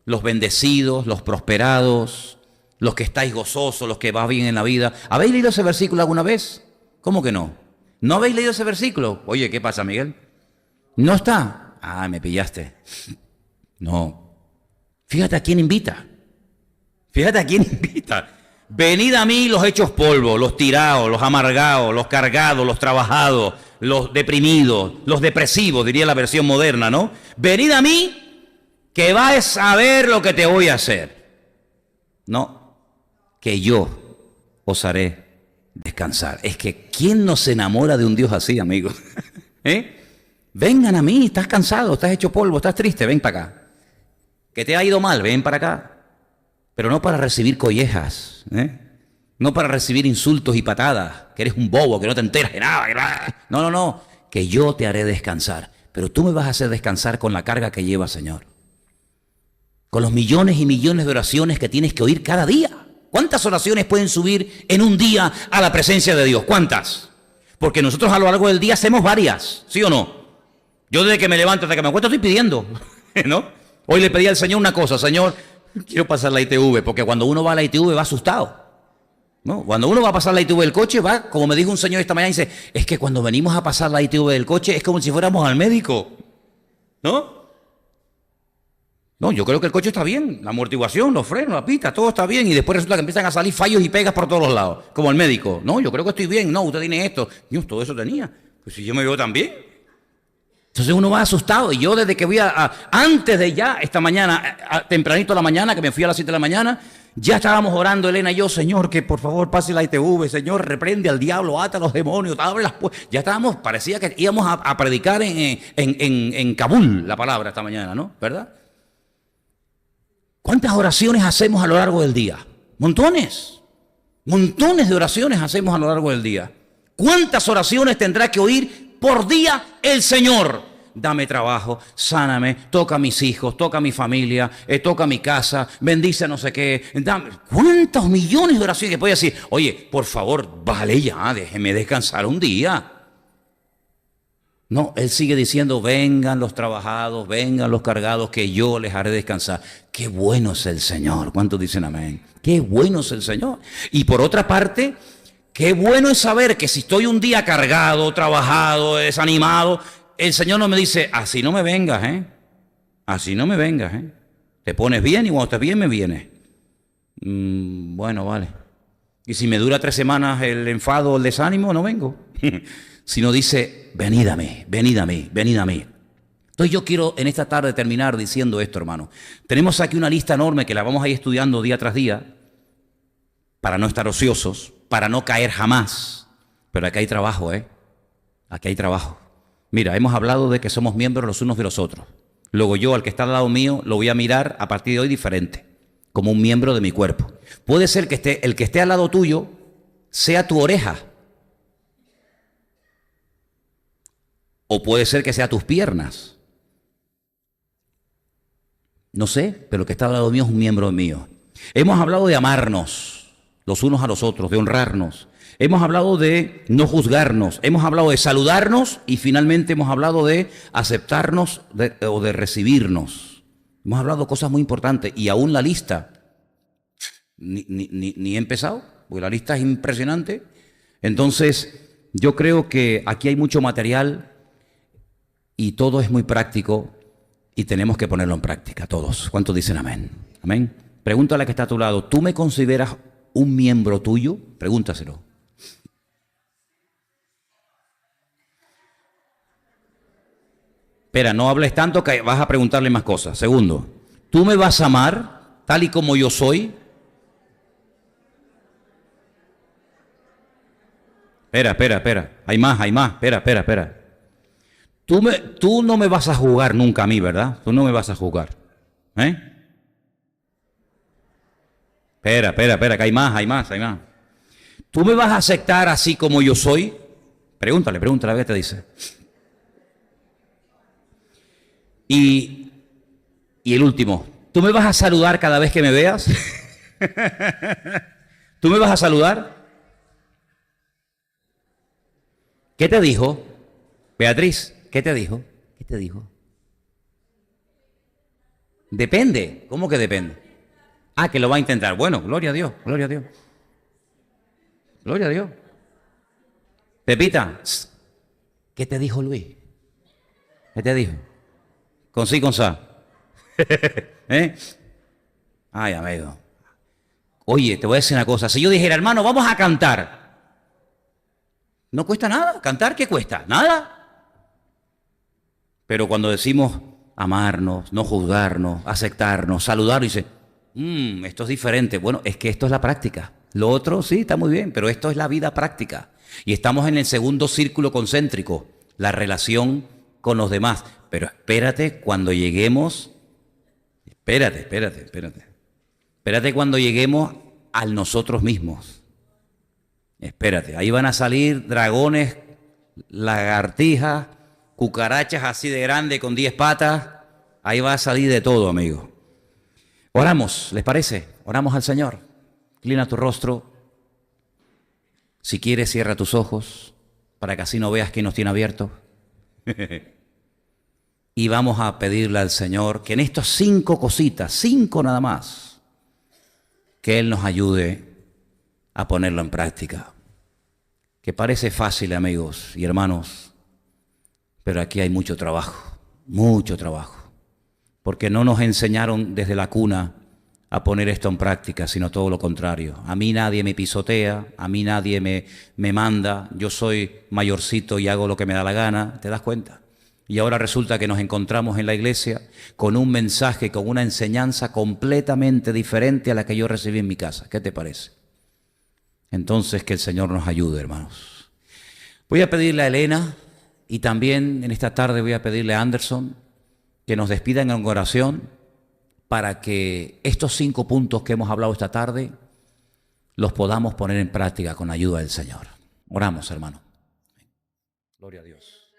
los bendecidos, los prosperados, los que estáis gozosos, los que va bien en la vida. ¿Habéis leído ese versículo alguna vez? ¿Cómo que no? ¿No habéis leído ese versículo? Oye, ¿qué pasa, Miguel? ¿No está? Ah, me pillaste. No. Fíjate a quién invita. Fíjate a quién invita. Venid a mí los hechos polvo, los tirados, los amargados, los cargados, los trabajados, los deprimidos, los depresivos, diría la versión moderna, ¿no? Venid a mí que vais a ver lo que te voy a hacer. No, que yo os haré descansar. Es que ¿quién no se enamora de un Dios así, amigo? Vengan a mí, estás cansado, estás hecho polvo, estás triste, ven para acá. Que te ha ido mal, ven para acá. Pero no para recibir collejas, no para recibir insultos y patadas, que eres un bobo, que no te enteras de nada. No, que yo te haré descansar. Pero tú me vas a hacer descansar con la carga que llevas, Señor. Con los millones y millones de oraciones que tienes que oír cada día. ¿Cuántas oraciones pueden subir en un día a la presencia de Dios? ¿Cuántas? Porque nosotros a lo largo del día hacemos varias, ¿sí o no? Yo desde que me levanto hasta que me acuesto estoy pidiendo, ¿no? Hoy le pedí al Señor una cosa, Señor, quiero pasar la ITV, porque cuando uno va a la ITV va asustado, ¿no? Cuando uno va a pasar la ITV del coche, va, como me dijo un señor esta mañana, dice, es que cuando venimos a pasar la ITV del coche es como si fuéramos al médico, ¿no? No, yo creo que el coche está bien, la amortiguación, los frenos, la pista, todo está bien, y después resulta que empiezan a salir fallos y pegas por todos los lados, como el médico. No, yo creo que estoy bien, no, usted tiene esto. Dios, todo eso tenía. Pues si yo me veo tan bien. Entonces uno va asustado, y yo desde que antes de ya, esta mañana, tempranito a la mañana, que me fui a las 7 de la mañana, ya estábamos orando, Elena y yo, Señor, que por favor pase la ITV, Señor, reprende al diablo, ata a los demonios, abre las puertas. Ya estábamos, parecía que íbamos a predicar en Kabul la palabra esta mañana, ¿no? ¿Verdad? ¿Cuántas oraciones hacemos a lo largo del día? Montones. Montones de oraciones hacemos a lo largo del día. ¿Cuántas oraciones tendrá que oír por día el Señor? Dame trabajo, sáname, toca a mis hijos, toca a mi familia, toca a mi casa, bendice no sé qué. ¿Cuántos millones de oraciones que puede decir? Oye, por favor, vale ya, déjeme descansar un día. No, él sigue diciendo, vengan los trabajados, vengan los cargados, que yo les haré descansar. Qué bueno es el Señor. ¿Cuántos dicen amén? Qué bueno es el Señor. Y por otra parte, qué bueno es saber que si estoy un día cargado, trabajado, desanimado, el Señor no me dice, así no me vengas, así no me vengas, Te pones bien y cuando estés bien me vienes. Bueno, vale. Y si me dura 3 semanas el enfado o el desánimo, no vengo. Sino dice, venid a mí, venid a mí, venid a mí. Entonces yo quiero en esta tarde terminar diciendo esto, hermano. Tenemos aquí una lista enorme que la vamos a ir estudiando día tras día para no estar ociosos, para no caer jamás. Pero aquí hay trabajo, Aquí hay trabajo. Mira, hemos hablado de que somos miembros los unos de los otros. Luego yo, al que está al lado mío, lo voy a mirar a partir de hoy diferente, como un miembro de mi cuerpo. Puede ser que el que esté al lado tuyo sea tu oreja. O puede ser que sea tus piernas. No sé, pero el que está al lado mío es un miembro mío. Hemos hablado de amarnos los unos a los otros, de honrarnos. Hemos hablado de no juzgarnos. Hemos hablado de saludarnos y finalmente hemos hablado de aceptarnos o de recibirnos. Hemos hablado de cosas muy importantes y aún la lista, ni he empezado, porque la lista es impresionante. Entonces, yo creo que aquí hay mucho material. Y todo es muy práctico y tenemos que ponerlo en práctica todos. ¿Cuántos dicen amén? Amén. Pregúntale a la que está a tu lado, ¿tú me consideras un miembro tuyo? Pregúntaselo. Espera, no hables tanto que vas a preguntarle más cosas. Segundo, ¿tú me vas a amar tal y como yo soy? Espera. Hay más. Espera. Tú no me vas a juzgar nunca a mí, ¿verdad? Tú no me vas a juzgar. Espera, que hay más. ¿Tú me vas a aceptar así como yo soy? Pregúntale, a ver qué te dice. Y el último, ¿tú me vas a saludar cada vez que me veas? ¿Tú me vas a saludar? ¿Qué te dijo? Beatriz, ¿qué te dijo? Depende. ¿Cómo que depende? Que lo va a intentar. Bueno, gloria a Dios. Pepita, ¿qué te dijo Luis? ¿Qué te dijo? Con sí, con sa. Ay, amigo. Oye, te voy a decir una cosa. Si yo dijera, hermano, vamos a cantar. No cuesta nada. ¿Cantar qué cuesta? Nada. Pero cuando decimos amarnos, no juzgarnos, aceptarnos, saludarnos, dice, esto es diferente. Bueno, es que esto es la práctica. Lo otro sí, está muy bien, pero esto es la vida práctica. Y estamos en el segundo círculo concéntrico, la relación con los demás. Pero espérate cuando lleguemos, espérate cuando lleguemos al nosotros mismos. Espérate, ahí van a salir dragones, lagartijas, cucarachas así de grande con 10 patas, ahí va a salir de todo, amigo. Oramos, ¿les parece? Oramos al Señor. Inclina tu rostro. Si quieres, cierra tus ojos para que así no veas que nos tiene abiertos. Y vamos a pedirle al Señor que en estas 5 cositas, 5 nada más, que Él nos ayude a ponerlo en práctica. Que parece fácil, amigos y hermanos, pero aquí hay mucho trabajo, mucho trabajo. porque no nos enseñaron desde la cuna a poner esto en práctica, sino todo lo contrario. A mí nadie me pisotea, a mí nadie me manda, yo soy mayorcito y hago lo que me da la gana, ¿te das cuenta? Y ahora resulta que nos encontramos en la iglesia con un mensaje, con una enseñanza completamente diferente a la que yo recibí en mi casa. ¿Qué te parece? Entonces, que el Señor nos ayude, hermanos. Voy a pedirle a Elena y también en esta tarde voy a pedirle a Anderson que nos despidan en oración para que estos 5 puntos que hemos hablado esta tarde los podamos poner en práctica con ayuda del Señor. Oramos, hermano. Gloria a Dios.